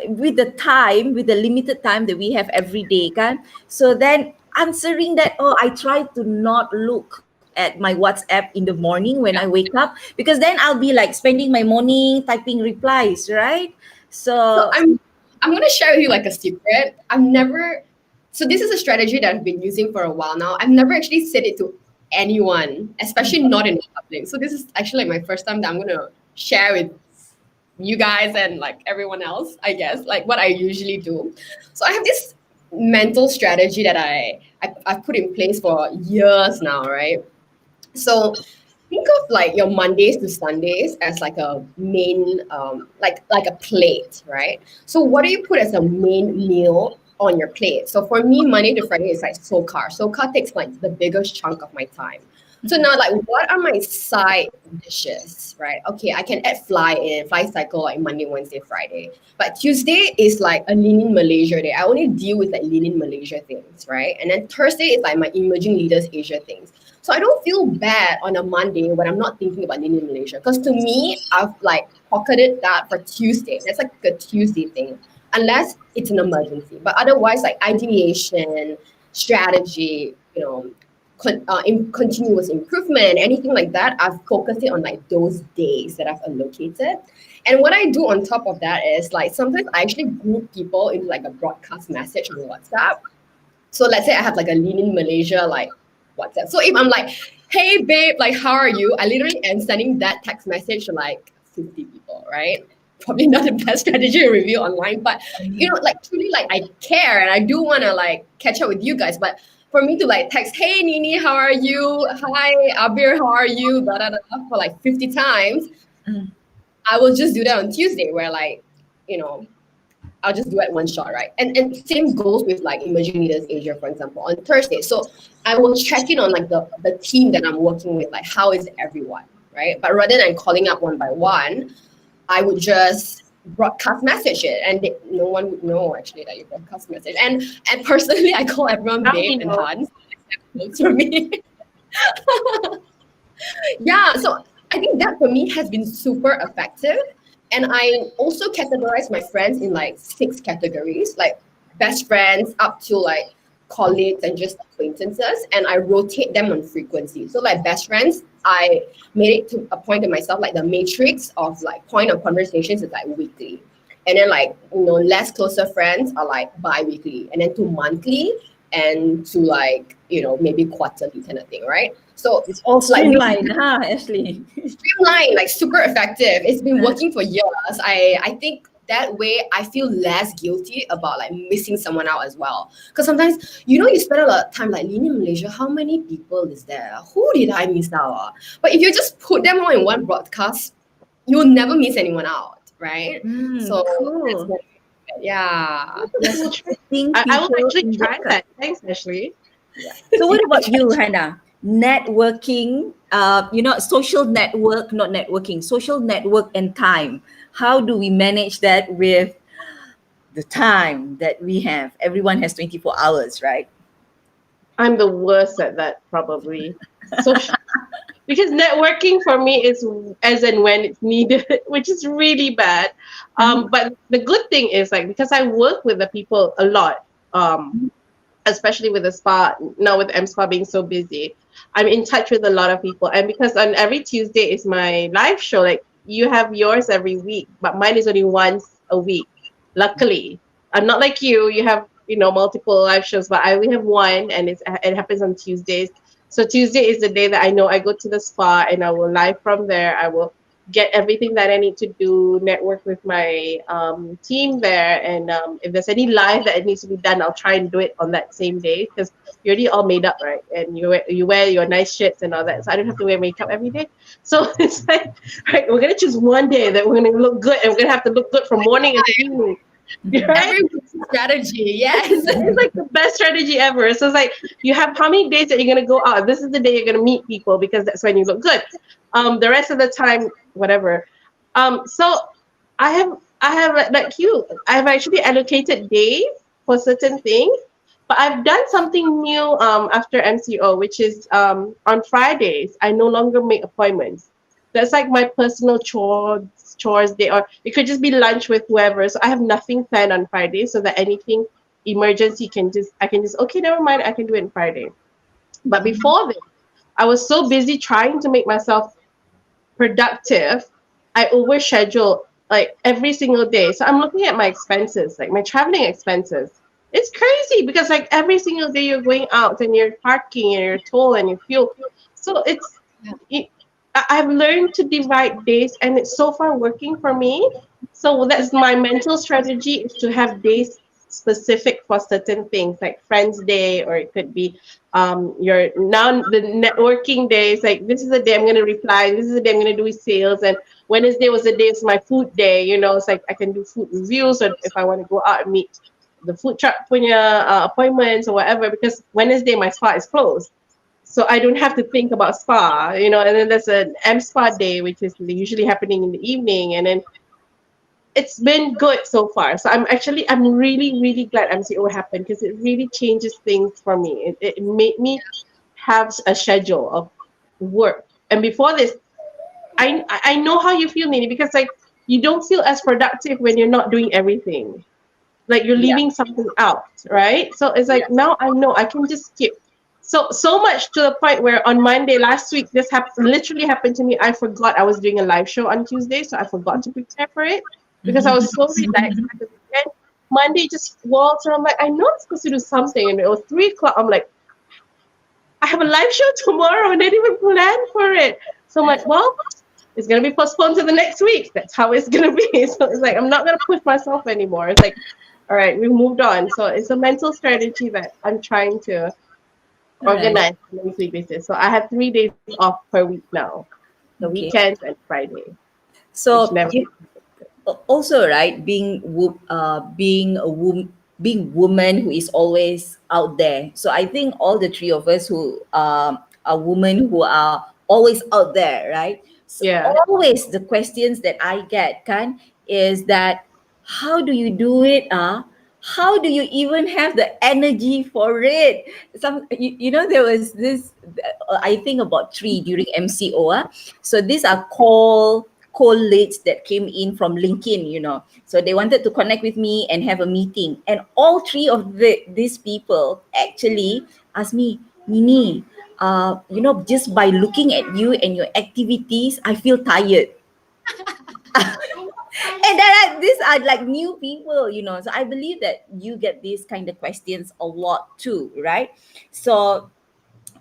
with the limited time that we have every day, kan? So then answering that, oh, I try to not look at my WhatsApp in the morning when I wake up, because then I'll be like spending my morning typing replies, right? So So I'm gonna share with you like a secret. I've never so this is a strategy that I've been using for a while now. I've never actually said it to anyone, especially not in public. So this is actually like my first time that I'm gonna share with you guys and like everyone else, I guess, like what I usually do. So I have this mental strategy that I've put in place for years now, right? So think of like your Mondays to Sundays as like a main like a plate, right? So what do you put as a main meal on your plate. So for me, Monday to Friday is like SOCAR. SOCAR takes like the biggest chunk of my time. So now, like, what are my side dishes, right? Okay, I can add fly cycle like Monday, Wednesday, Friday. But Tuesday is like a Lean in Malaysia day. I only deal with like Lean in Malaysia things, right? And then Thursday is like my Emerging Leaders Asia things. So I don't feel bad on a Monday when I'm not thinking about Lean in Malaysia. Because to me, I've like pocketed that for Tuesday. That's like a Tuesday thing. Unless it's an emergency. But otherwise, like ideation, strategy, continuous improvement, anything like that, I've focused it on like those days that I've allocated. And what I do on top of that is like sometimes I actually group people into like a broadcast message on WhatsApp. So let's say I have like a Lean in Malaysia like WhatsApp. So if I'm like, hey babe, like how are you? I literally am sending that text message to like 50 people, right? Probably not the best strategy to review online, but like truly like I care and I do want to like catch up with you guys. But for me to like text, hey Nini, how are you? Hi Abir, how are you? Blah, blah, blah, for like 50 times. I will just do that on Tuesday where like, I'll just do it one shot, right? And same goes with like Emerging Leaders Asia, for example, on Thursday. So I will check in on like the team that I'm working with, like how is everyone, right? But rather than calling up one by one, I would just broadcast message it, and no one would know actually that you broadcast message. And personally, I call everyone babe and Hans. Close for me. Yeah, so I think that for me has been super effective. And I also categorize my friends in like 6 categories, like best friends up to like colleagues and just acquaintances. And I rotate them on frequency. So like best friends, I made it to a point to myself, like the matrix of like point of conversations is like weekly. And then like, less closer friends are like bi-weekly, and then to monthly, and to like, maybe quarterly kind of thing, right? So it's all streamlined, Ashley? Streamlined, like super effective. It's been working for years. I think that way I feel less guilty about like missing someone out as well. Because sometimes, you spend a lot of time like Lean in Malaysia, how many people is there? Who did I miss out? But if you just put them all in one broadcast, you'll never miss anyone out, right? So cool. Yeah. I will actually try that. Thanks, Ashley. Yeah. So what about you, Hana? Networking, social network, not networking, social network and time. How do we manage that with the time that we have? Everyone has 24 hours, right? I'm the worst at that, probably. So, because networking for me is as and when it's needed, which is really bad. But the good thing is like, because I work with the people a lot, especially with the spa, now with M Spa being so busy, I'm in touch with a lot of people. And because on every Tuesday is my live show, like you have yours every week, but mine is only once a week. Luckily, I'm not like you have, multiple live shows, but I only have one, and it happens on Tuesdays. So Tuesday is the day that I know I go to the spa and I will live from there. I will get everything that I need to do, network with my team there. And if there's any live that it needs to be done, I'll try and do it on that same day, because you're already all made up, right? And you wear your nice shirts and all that. So I don't have to wear makeup every day. So it's like, right, we're going to choose one day that we're going to look good, and we're going to have to look good from morning and evening. Right? Strategy, yes. It's like the best strategy ever. So it's like, you have how many days that you're going to go out. This is the day you're going to meet people, because that's when you look good. The rest of the time, whatever. So I have like you, I have actually allocated days for certain things, but I've done something new after MCO, which is on Fridays, I no longer make appointments. That's like my personal chores day, or it could just be lunch with whoever. So I have nothing planned on Friday, so that anything emergency I can just, okay, never mind, I can do it on Friday. But before this, I was so busy trying to make myself productive, I overschedule like every single day. So I'm looking at my expenses, like my traveling expenses. It's crazy, because like every single day you're going out and you're parking and your toll and your fuel. So I've learned to divide days, and it's so far working for me. So that's my mental strategy, is to have days specific for certain things, like Friends Day, or it could be the networking days. Like, this is the day I'm going to reply, this is the day I'm going to do sales, and Wednesday was the day, it's my food day. It's like I can do food reviews, or if I want to go out and meet the food truck punya appointments or whatever, because Wednesday my spa is closed. So I don't have to think about spa, and then there's an M spa day, which is usually happening in the evening. And then it's been good so far. So I'm really, really glad MCO happened, because it really changes things for me. It made me have a schedule of work. And before this, I know how you feel, Nini, because like you don't feel as productive when you're not doing everything. Like you're leaving something out, right? So it's like now I know I can just skip. So much to the point where on Monday last week, this literally happened to me. I forgot I was doing a live show on Tuesday, so I forgot to prepare for it because I was so relaxed at the weekend. Monday just waltzed, and I'm like, I know I'm supposed to do something, and it was 3 o'clock. I'm like, I have a live show tomorrow, and I didn't even plan for it. So I'm like, well, it's gonna be postponed to the next week. That's how it's gonna be. So it's like I'm not gonna push myself anymore. It's like, all right, we've moved on. So it's a mental strategy that I'm trying to organize on a weekly basis. So I have 3 days off per week now, the weekends and Friday. So also, right, being being woman who is always out there. So I think all the three of us who are women who are always out there, right? So always the questions that I get is that how do you do it? How do you even have the energy for it? There was this, I think about 3 during MCO. So these are call leads that came in from LinkedIn, so they wanted to connect with me and have a meeting, and all 3 of these people actually asked me, Nini, just by looking at you and your activities, I feel tired. And these are like new people, so I believe that you get these kind of questions a lot too, right? So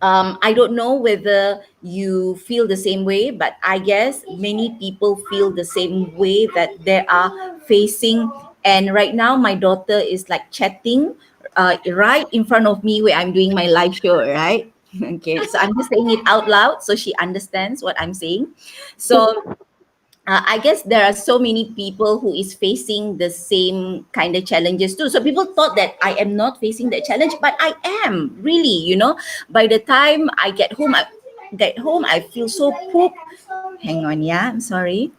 I don't know whether you feel the same way, but I guess many people feel the same way that they are facing. And right now, my daughter is like chatting right in front of me where I'm doing my live show, right? Okay, so I'm just saying it out loud so she understands what I'm saying. So I guess there are so many people who is facing the same kind of challenges too. So people thought that I am not facing that challenge, but I am really, by the time I get home, I feel so poop. Hang on, yeah, I'm sorry.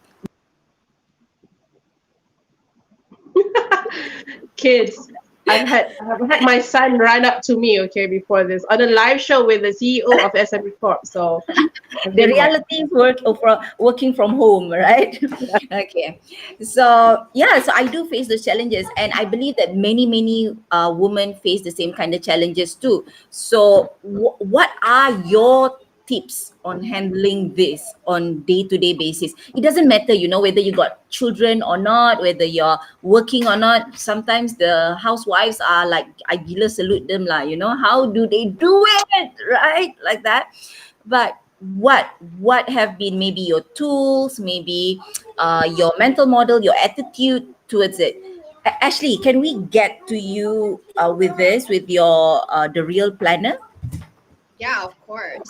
Kids. I've had my son run up to me, before this on a live show with the CEO of SME Corp. So the reality is working from home, right? Okay. So so I do face those challenges, and I believe that many women face the same kind of challenges too. So what are your tips on handling this on day-to-day basis? It doesn't matter, whether you got children or not, whether you're working or not. Sometimes the housewives are like, I gila salute them lah, how do they do it, right? Like that. But what have been maybe your tools, maybe your mental model, your attitude towards it? Ashley, can we get to you with your the real planner? Yeah, of course.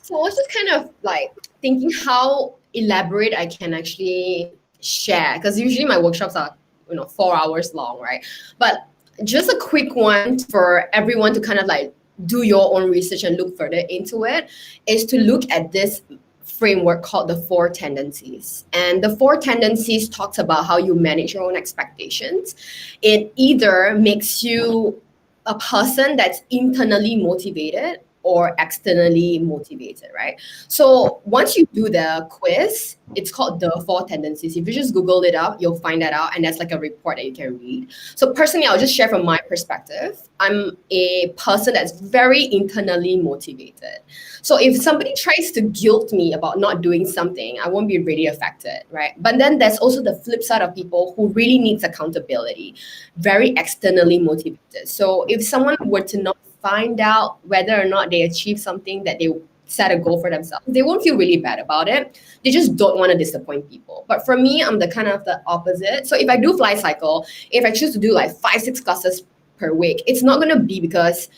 So I was just kind of like thinking how elaborate I can actually share, because usually my workshops are 4 hours long, right? But just a quick one for everyone to kind of like do your own research and look further into it is to look at this framework called the 4 tendencies. And the 4 tendencies talks about how you manage your own expectations. It either makes you a person that's internally motivated or externally motivated, right? So once you do the quiz, it's called the 4 tendencies. If you just Google it up, you'll find that out, and that's like a report that you can read. So personally, I'll just share from my perspective. I'm a person that's very internally motivated. So if somebody tries to guilt me about not doing something, I won't be really affected, right? But then there's also the flip side of people who really needs accountability, very externally motivated. So if someone were to not find out whether or not they achieve something that they set a goal for themselves, they won't feel really bad about it. They just don't want to disappoint people. But for me, I'm the kind of the opposite. So if I do fly cycle, if I choose to do like 5-6 classes per week, it's not going to be because,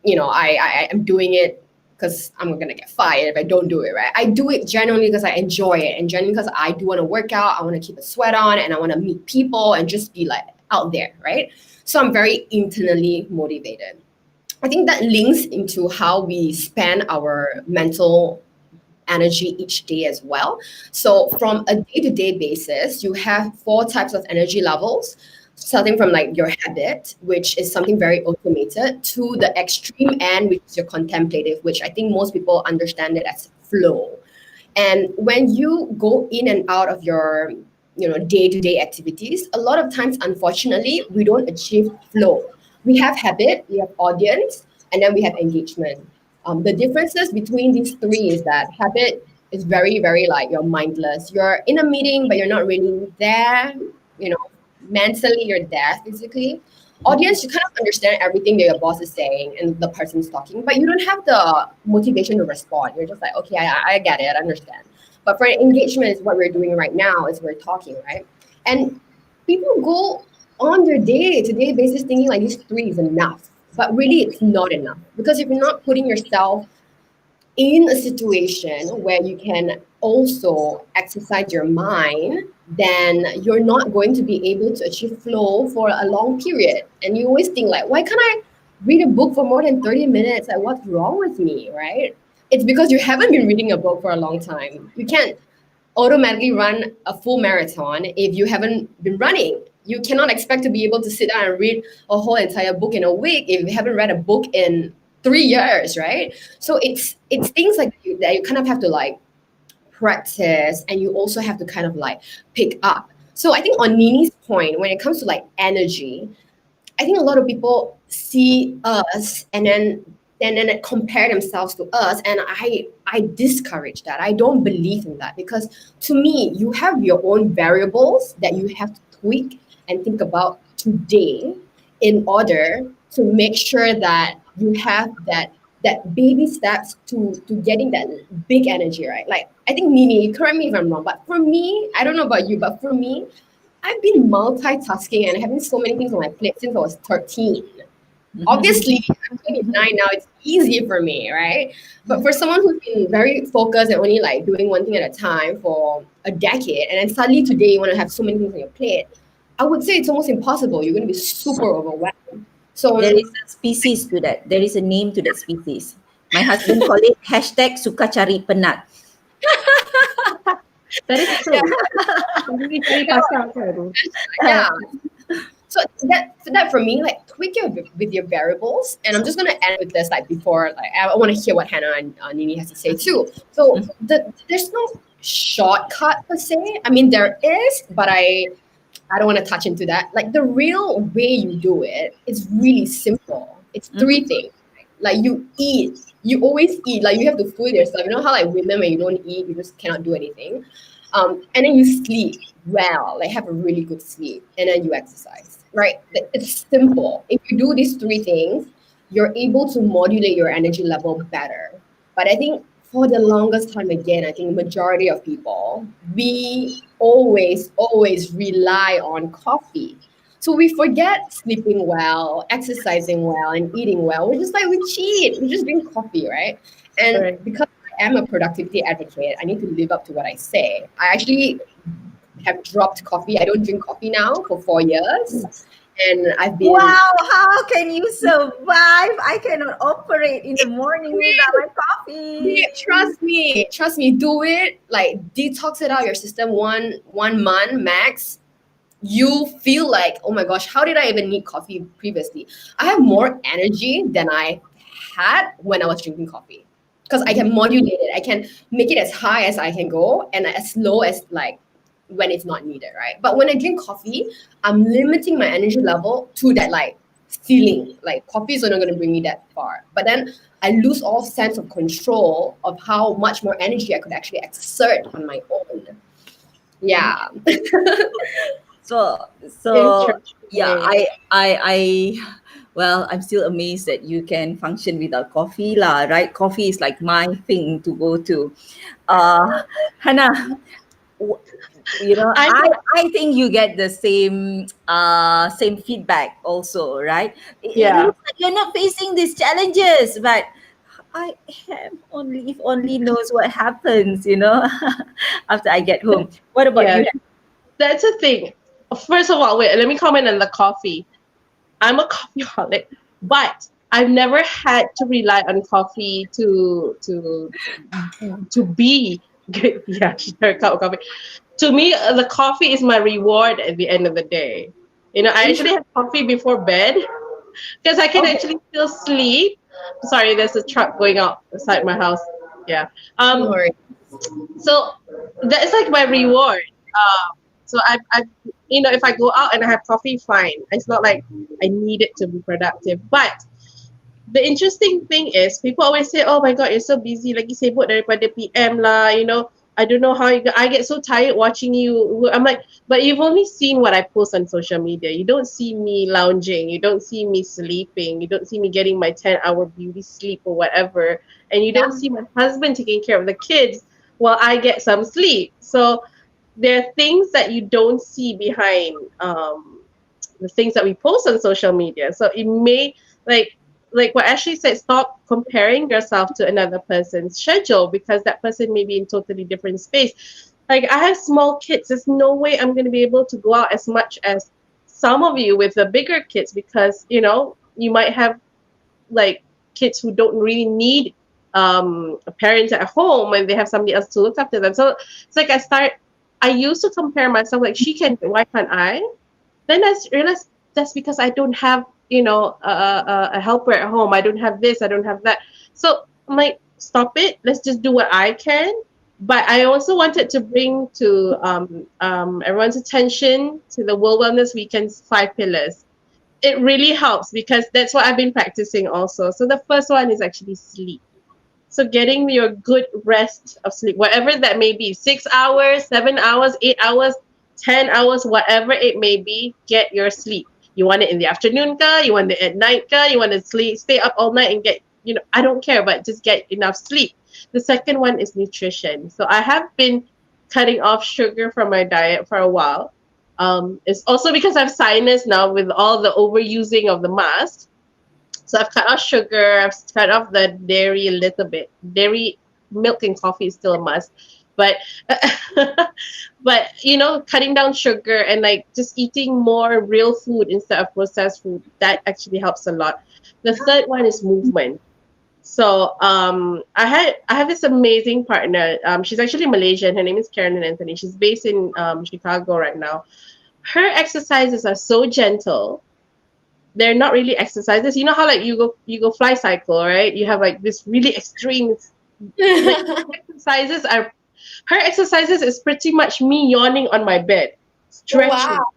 I am doing it because I'm going to get fired if I don't do it, right? I do it genuinely because I enjoy it, and genuinely because I do want to work out, I want to keep a sweat on, and I want to meet people and just be like out there, right? So I'm very internally motivated. I think that links into how we spend our mental energy each day as well. So from a day-to-day basis, you have four types of energy levels, starting from like your habit, which is something very automated, to the extreme end, which is your contemplative, which I think most people understand it as flow. And when you go in and out of your day-to-day activities, a lot of times, unfortunately, we don't achieve flow. We have habit, we have audience, and then we have engagement. The differences between these three is that habit is very, very like you're mindless. You're in a meeting, but you're not really there. You know, mentally you're there physically. Audience, you kind of understand everything that your boss is saying and the person's talking, but you don't have the motivation to respond. You're just like, okay, I get it, I understand. But for engagement is what we're doing right now is we're talking, right? And people go on their day-to-day basis thinking like these three is enough, but really it's not enough, because if you're not putting yourself in a situation where you can also exercise your mind, then you're not going to be able to achieve flow for a long period. And you always think like, why can't I read a book for more than 30 minutes? Like, what's wrong with me, right? It's because you haven't been reading a book for a long time. You can't automatically run a full marathon if you haven't been running. You cannot expect to be able to sit down and read a whole entire book in a week if you haven't read a book in 3 years, right? So it's things like that you kind of have to like practice, and you also have to kind of like pick up. So I think on Nini's point, when it comes to like energy, I think a lot of people see us and then compare themselves to us, and I discourage that. I don't believe in that, because to me, you have your own variables that you have to tweak and think about today in order to make sure that you have that baby steps to getting that big energy, right? Like I think Nini, correct me if I'm wrong, but for me, I don't know about you, but for me, I've been multitasking and having so many things on my plate since I was 13. Obviously, I'm 29 now, it's easy for me, right? But for someone who's been very focused and only like doing one thing at a time for a decade, and then suddenly today you want to have so many things on your plate, I would say it's almost impossible. You're going to be super overwhelmed. So There is a species to that. There is a name to that species. My husband call it hashtag suka cari penat. That is true. Really cari pasal kan. yeah. So that for me, like tweak with your variables, and I'm just gonna end with this. Like before, like I want to hear what Hana and Nini has to say too. So there's no shortcut per se. I mean, there is, but I don't want to touch into that. Like the real way you do it is really simple. It's three things. Like you eat. You always eat. Like you have to food yourself. You know how like women, when you don't eat, you just cannot do anything. And then you sleep well, like have a really good sleep, and then you exercise, right? It's simple. If you do these three things, you're able to modulate your energy level better. But I think for the longest time, again, I think the majority of people, we always rely on coffee. So we forget sleeping well, exercising well, and eating well. We're just like, we cheat. We just drink coffee, right? And Right. because I am a productivity advocate, I need to live up to what I say. I actually have dropped coffee. I don't drink coffee now for 4 years. And I've been... Wow, how can you survive? I cannot operate in the morning without my coffee. Trust me, do it. Like detox it out your system one month max. You feel like, oh my gosh, how did I even need coffee previously? I have more energy than I had when I was drinking coffee, because I can modulate it. I can make it as high as I can go and as low as like when it's not needed, right? But when I drink coffee, I'm limiting my energy level to that like ceiling. Like coffee is not going to bring me that far. But then I lose all sense of control of how much more energy I could actually exert on my own. Yeah. So yeah, well, I'm still amazed that you can function without coffee lah, right? Coffee is like my thing to go to. Hana, you know, I think you get the same feedback also, right? It looks like you're not facing these challenges, but I am only, if only knows what happens, you know, after I get home. What about you? That's the thing. First of all, wait, let me comment on the coffee. I'm a coffeeholic, but I've never had to rely on coffee to be good. Yeah, sure, cup of coffee. To me, the coffee is my reward at the end of the day. I actually have coffee before bed because I can Okay, actually still sleep. Sorry, there's a truck going out outside my house. Yeah. no worries. So that's like my reward. So if I go out and I have coffee, fine. It's not like I need it to be productive. But the interesting thing is, people always say, "Oh my God, you're so busy. Lagi sibuk daripada PM lah." I don't know how I get so tired watching you. I'm like, but you've only seen what I post on social media. You don't see me lounging. You don't see me sleeping. You don't see me getting my 10-hour beauty sleep or whatever. And you don't Yeah. see my husband taking care of the kids while I get some sleep. So there are things that you don't see behind the things that we post on social media. So it may like what Ashley said, stop comparing yourself to another person's schedule because that person may be in totally different space. Like I have small kids. There's no way I'm going to be able to go out as much as some of you with the bigger kids because you might have like kids who don't really need a parent at home and they have somebody else to look after them. So it's like I used to compare myself like she can, why can't I? Then I realized that's because I don't have a helper at home. I don't have this. I don't have that. So I'm like, stop it. Let's just do what I can. But I also wanted to bring to everyone's attention to the World Wellness Weekend's 5 pillars. It really helps because that's what I've been practicing also. So the first one is actually sleep. So getting your good rest of sleep, whatever that may be, 6 hours, 7 hours, 8 hours, 10 hours, whatever it may be, get your sleep. You want it in the afternoon, ka? You want it at night, ka? You want to stay up all night and get, I don't care, but just get enough sleep. The second one is nutrition. So I have been cutting off sugar from my diet for a while. It's also because I have sinus now with all the overusing of the mask. So I've cut off sugar. I've cut off the dairy a little bit. Dairy, milk, and coffee is still a must. But cutting down sugar and like just eating more real food instead of processed food, that actually helps a lot. The third one is movement. So I have this amazing partner. She's actually Malaysian. Her name is Karen Anthony. She's based in Chicago right now. Her exercises are so gentle. They're not really exercises. You know how like you go fly cycle, right? You have like this really extreme like, exercises are her exercises is pretty much me yawning on my bed, stretching. Wow.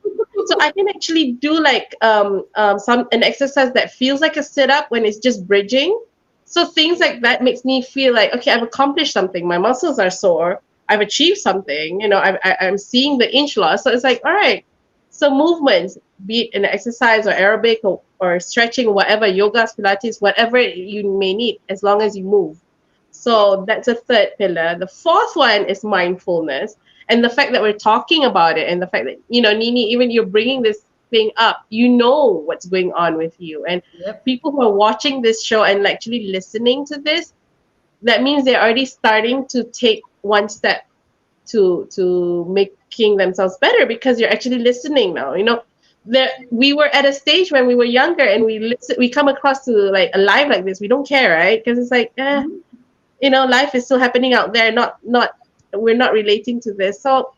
So I can actually do like an exercise that feels like a sit up when it's just bridging. So things like that makes me feel like, okay, I've accomplished something. My muscles are sore. I've achieved something. I'm seeing the inch loss. So it's like, all right. So movements, be it an exercise or aerobic or stretching, whatever, yoga, Pilates, whatever you may need, as long as you move. So that's a third pillar. The fourth one is mindfulness. And the fact that we're talking about it and the fact that, Nini, even you're bringing this thing up, what's going on with you. And people who are watching this show and actually listening to this, that means they're already starting to take one step to making themselves better because you're actually listening now. We were at a stage when we were younger and we come across to like a live like this, we don't care, right? Because it's like, life is still happening out there. We're not relating to this. So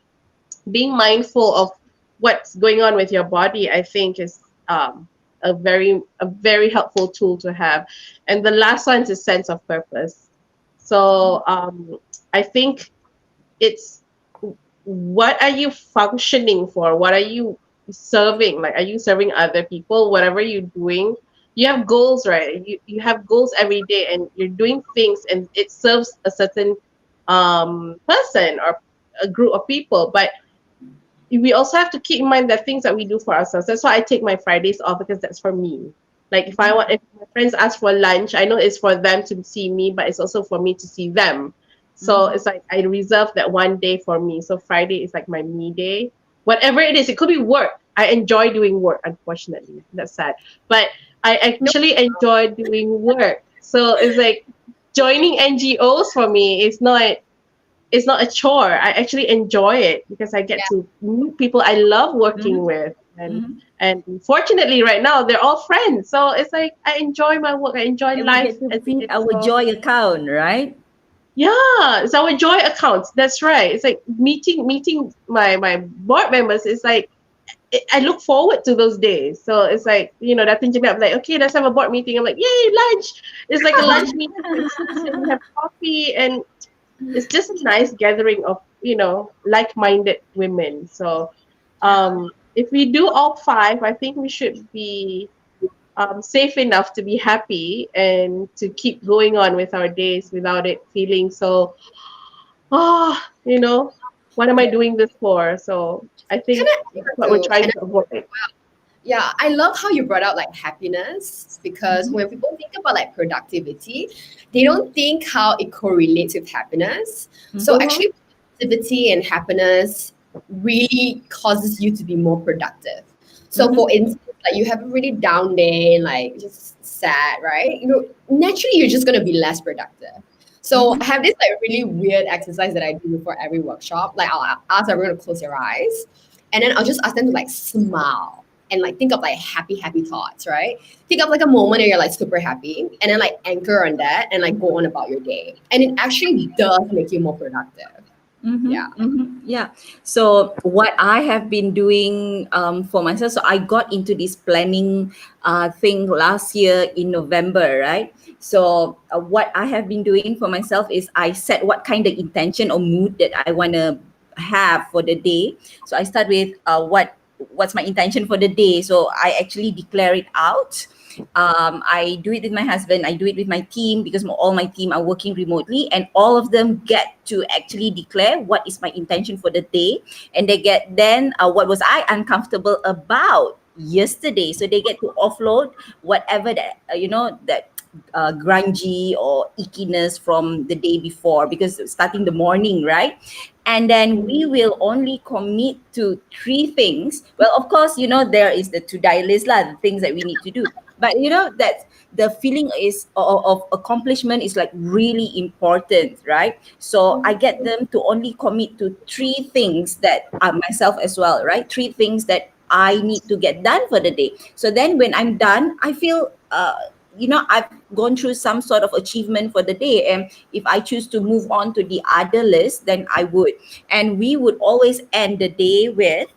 being mindful of what's going on with your body, I think, is a very helpful tool to have. And the last one is a sense of purpose. So I think it's what are you functioning for? What are you serving? Like, are you serving other people? Whatever you're doing, you have goals, right? You have goals every day, and you're doing things, and it serves a certain person or a group of people. But we also have to keep in mind that things that we do for ourselves. That's why I take my Fridays off, because that's for me. Like if my friends ask for lunch, I know it's for them to see me, but it's also for me to see them. So it's like I reserve that one day for me. So Friday is like my me day. Whatever it is, it could be work. I enjoy doing work, unfortunately. That's sad. But I actually enjoy doing work. So it's like joining NGOs for me is not it's not a chore. I actually enjoy it because I get to meet people I love working Mhm. with. Mhm. And fortunately right now they're all friends. So it's like I enjoy my work. I enjoy And we life get to as it feed is. our So joy account, right? yeah, it's our joy accounts. That's right. It's like meeting my board members. It's like I look forward to those days. So it's like, that thing I'm like, okay, let's have a board meeting. I'm like, yay, lunch. It's like a lunch meeting. We sit and have coffee, and it's just a nice gathering of, like-minded women. So if we do all five, I think we should be safe enough to be happy and to keep going on with our days without it feeling so, you know, what am I doing this for? So I Can think I that's what we're trying to avoid. Yeah, I love how you brought out like happiness, because Mhm. when people think about like productivity, they don't think how it correlates with happiness. So Mm-hmm. actually, productivity and happiness really causes you to be more productive. So Mhm. for instance, like you have a really down day, like just sad, right? Naturally you're just gonna be less productive. So I Mhm. have this like really weird exercise that I do before every workshop. Like I'll ask everyone to close your eyes, and then I'll just ask them to like smile and like think of like happy thoughts, right? Think of like a moment where you're like super happy, and then like anchor on that and like go on about your day. And it actually does make you more productive. Yeah. Yeah. So what I have been doing for myself, so I got into this planning thing last year in November, right? So what I have been doing for myself is I set what kind of intention or mood that I want to have for the day. So I start with what's my intention for the day. So I actually declare it out. I do it with my husband. I do it with my team because all my team are working remotely, and all of them get to actually declare what is my intention for the day, and they get then what was I uncomfortable about yesterday, so they get to offload whatever that that grungy or ickiness from the day before, because starting the morning, right? And then we will only commit to three things. Well, of course, there is the to-die list lah, the things that we need to do, but that the feeling is of accomplishment is like really important, right? So I get them to only commit to three things that are myself as well, right? Three things that I need to get done for the day. So then when I'm done, I feel I've gone through some sort of achievement for the day. And if I choose to move on to the other list, then I would. And we would always end the day with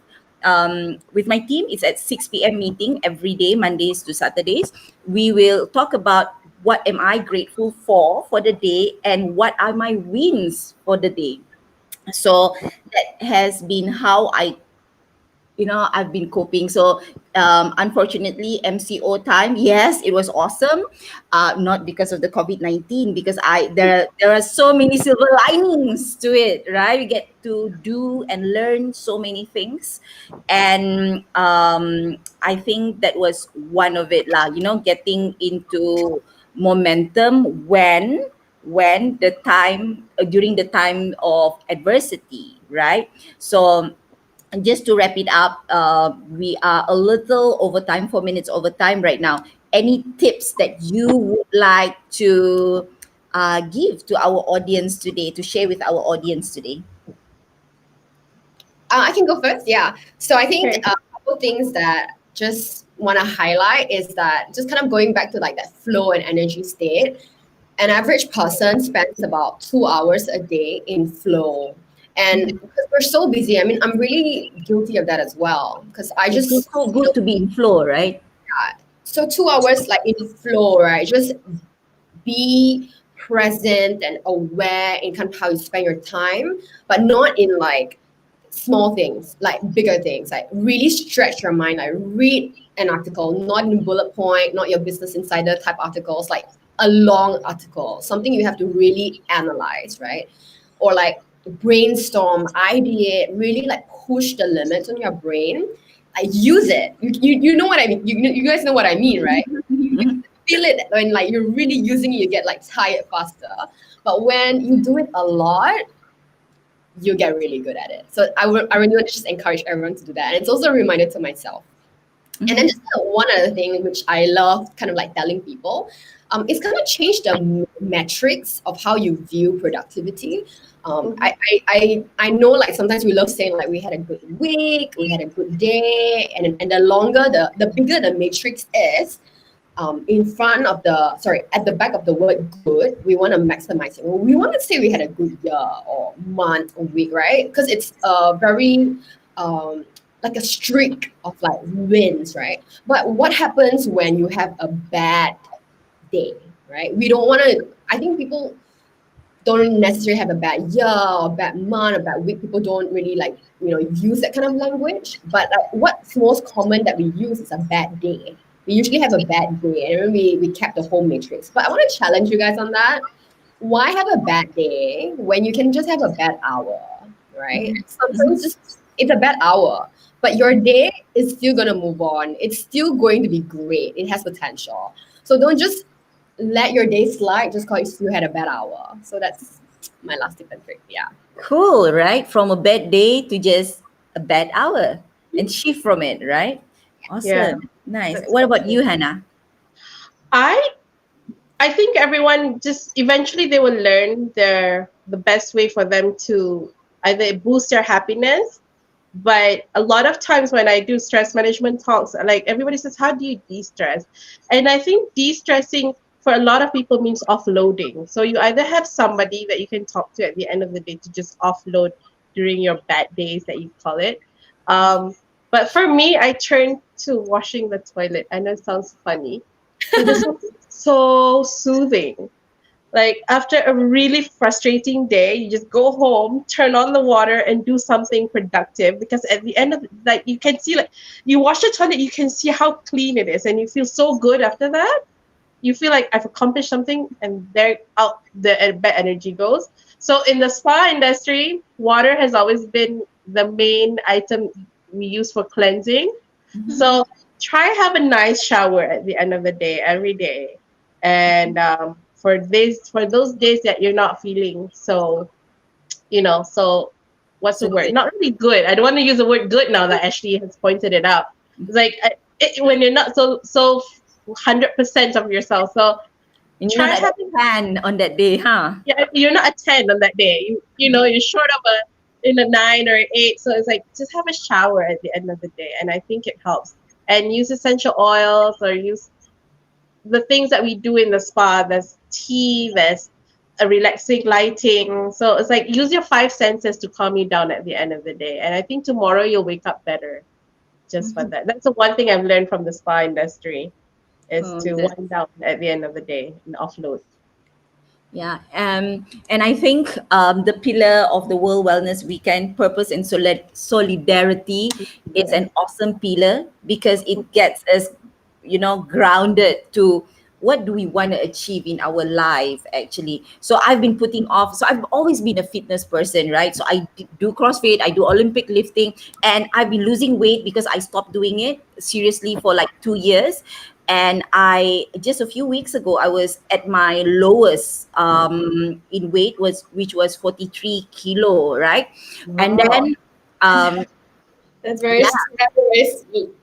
my team. It's at 6 p.m. meeting every day, Mondays to Saturdays. We will talk about what am I grateful for the day, and what are my wins for the day. So that has been how I've been coping. So unfortunately, MCO time, yes, it was awesome. Not because of the COVID-19, because there are so many silver linings to it, right? We get to do and learn so many things. And I think that was one of it lah, getting into momentum when the time during the time of adversity, right? So and just to wrap it up, we are a little over time, 4 minutes over time right now. Any tips that you would like to give to our audience today, to share with our audience today? I can go first. Yeah. So I think Okay. a couple things that just want to highlight is that just kind of going back to like that flow and energy state. An average person spends about 2 hours a day in flow. And Mhm. because we're so busy, I mean, I'm really guilty of that as well. Because I It feels just, so good to be in flow, right? so 2 hours like in flow, right? Just be present and aware in kind of how you spend your time, but not in like small things, like bigger things. Like really stretch your mind. Like read an article, not in bullet point, not your Business Insider type articles, like a long article, something you have to really analyze, right? Or like brainstorm, ideate, really like push the limits on your brain. Like use it. You know what I mean. You guys know what I mean, right? You Mhm. feel it when like you're really using it, you get like tired faster. But when you do it a lot, you get really good at it. So I really want to just encourage everyone to do that. And it's also a reminder to myself. And then Mhm. just one other thing which I love kind of like telling people, it's gonna change the metrics of how you view productivity. I know like sometimes we love saying like we had a good week, we had a good day, and the longer the bigger the matrix is, in front of the at the back of the word good, we want to maximize it. We want to say we had a good year or month or week, right? Because it's a very like a streak of like wins, right? But what happens when you have a bad day, right? We don't want to. I think people don't necessarily have a bad year or bad month or bad week. People don't really like use that kind of language. But what's most common that we use is a bad day. We usually have a bad day, and then we kept the whole matrix. But I want to challenge you guys on that. Why have a bad day when you can just have a bad hour, right? Sometimes it's a bad hour, but your day is still gonna move on. It's still going to be great. It has potential. So don't just let your day slide just because you had a bad hour. So that's my last tip and trick. Yeah. Cool, right? From a bad day to just a bad hour and shift from it, right? Awesome. Yeah. Nice. That's What about awesome. you, Hannah? I I think everyone just eventually they will learn the best way for them to either boost their happiness. But a lot of times when I do stress management talks, like everybody says, how do you de-stress? And I think de-stressing for a lot of people means offloading. So you either have somebody that you can talk to at the end of the day to just offload during your bad days that you call it. But for me, I turn to washing the toilet. I know it sounds funny, but it's so soothing. Like after a really frustrating day, you just go home, turn on the water, and do something productive. Because at the end of like you can see like you wash the toilet, you can see how clean it is, and you feel so good after that. You feel like I've accomplished something, and there out the bad energy goes. So in the spa industry, water has always been the main item we use for cleansing. So try have a nice shower at the end of the day every day, and for those days that you're not feeling so so what's the So word? good. Not really good. I don't want to use the word good now that Ashley has pointed it out. It's like when you're not so 100% of yourself. So And you're try not at having a fan on that day, huh? yeah, you're not a 10 on that day. You're short of a 9 or an 8. So it's like just have a shower at the end of the day, and I think it helps. And use essential oils or use the things that we do in the spa. There's tea, there's a relaxing lighting. So it's like use your five senses to calm you down at the end of the day. And I think tomorrow you'll wake up better just for that. That's the one thing I've learned from the spa industry is Oh, to wind down at the end of the day and offload. yeah, and I think the pillar of the World Wellness Weekend, purpose and solidarity, is Yes. an awesome pillar because it gets us, grounded to what do we want to achieve in our life actually. So I've been putting off. So I've always been a fitness person, right? So I do CrossFit, I do Olympic lifting, and I've been losing weight because I stopped doing it seriously for like 2 years. And I just a few weeks ago I was at my lowest in weight, which was 43 kilo, right? And Wow. then um That's very, yeah,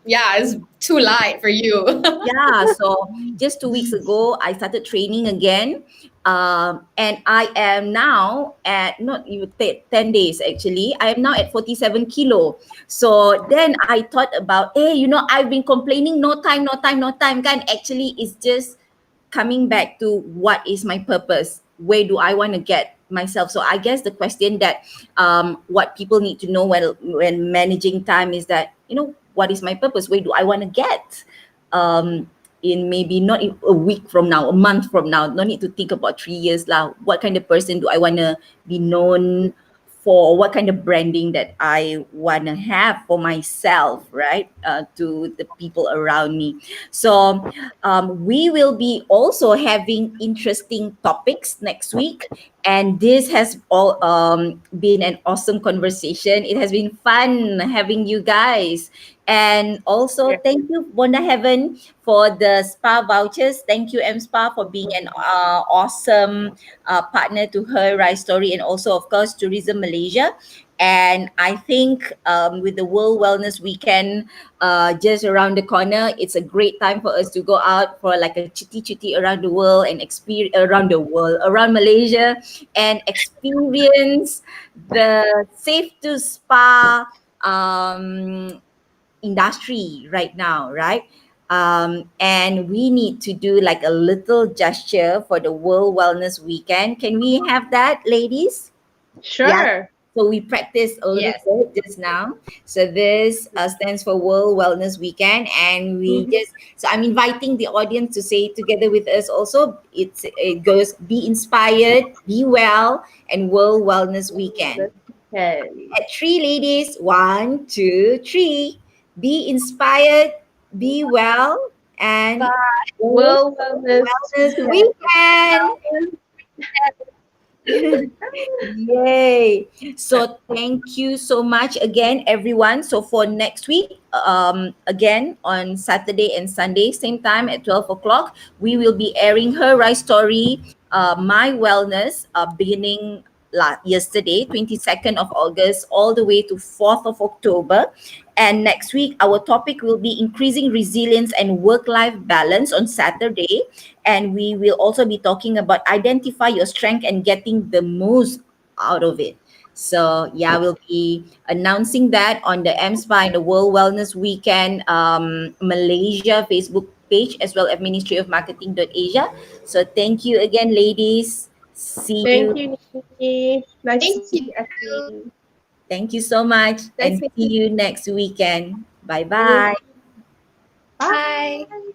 yeah, it's too light for you. yeah, so just 2 weeks ago I started training again, and I am now at not even 10 days actually. I am now at 47 kilo. So then I thought about, hey, I've been complaining, no time, no time, no time, kan. Actually it's just coming back to what is my purpose, where do I want to get myself. So I guess the question that what people need to know when managing time is that, what is my purpose, where do I want to get in maybe not in a week from now, a month from now. No need to think about 3 years lah. What kind of person do I want to be known for? What kind of branding that I want to have for myself, right? To the people around me. So we will be also having interesting topics next week. And this has all been an awesome conversation. It has been fun having you guys. And also, Yeah. thank you, Bonda Heaven, for the spa vouchers. Thank you, M Spa, for being an awesome partner to her Rise Story, and also, of course, Tourism Malaysia. And I think with the World Wellness Weekend just around the corner, it's a great time for us to go out for like a chitty around the world and experience around the world, around Malaysia, and experience the safe to spa industry right now, right? And we need to do like a little gesture for the World Wellness Weekend. Can we have that, ladies? Yeah. Sure. So we practiced a little Yes. bit just now. So this stands for World Wellness Weekend, and we Mhm. just. So I'm inviting the audience to say it together with us. Also, it goes: be inspired, be well, and World Wellness Weekend. Okay. At three, ladies. One, two, three. Be inspired, be well, and World World Wellness Wellness Weekend. Weekend. Yay. So thank you so much again, everyone. So for next week, again on Saturday and Sunday, same time at 12 o'clock, we will be airing her Rise Story, My Wellness, beginning yesterday, 22nd of August, all the way to 4th of October. And next week, our topic will be increasing resilience and work-life balance on Saturday. And we will also be talking about identify your strength and getting the most out of it. So yeah, we'll be announcing that on the MSPA and the World Wellness Weekend Malaysia Facebook page, as well as Ministry of Marketing Asia. So thank you again, ladies. See Thank you. you, Nikki. Nice to Thank see you. you, Effie. Thank you so much, Nice and meeting see you. you next weekend. Bye Thank bye. you. Bye. Bye.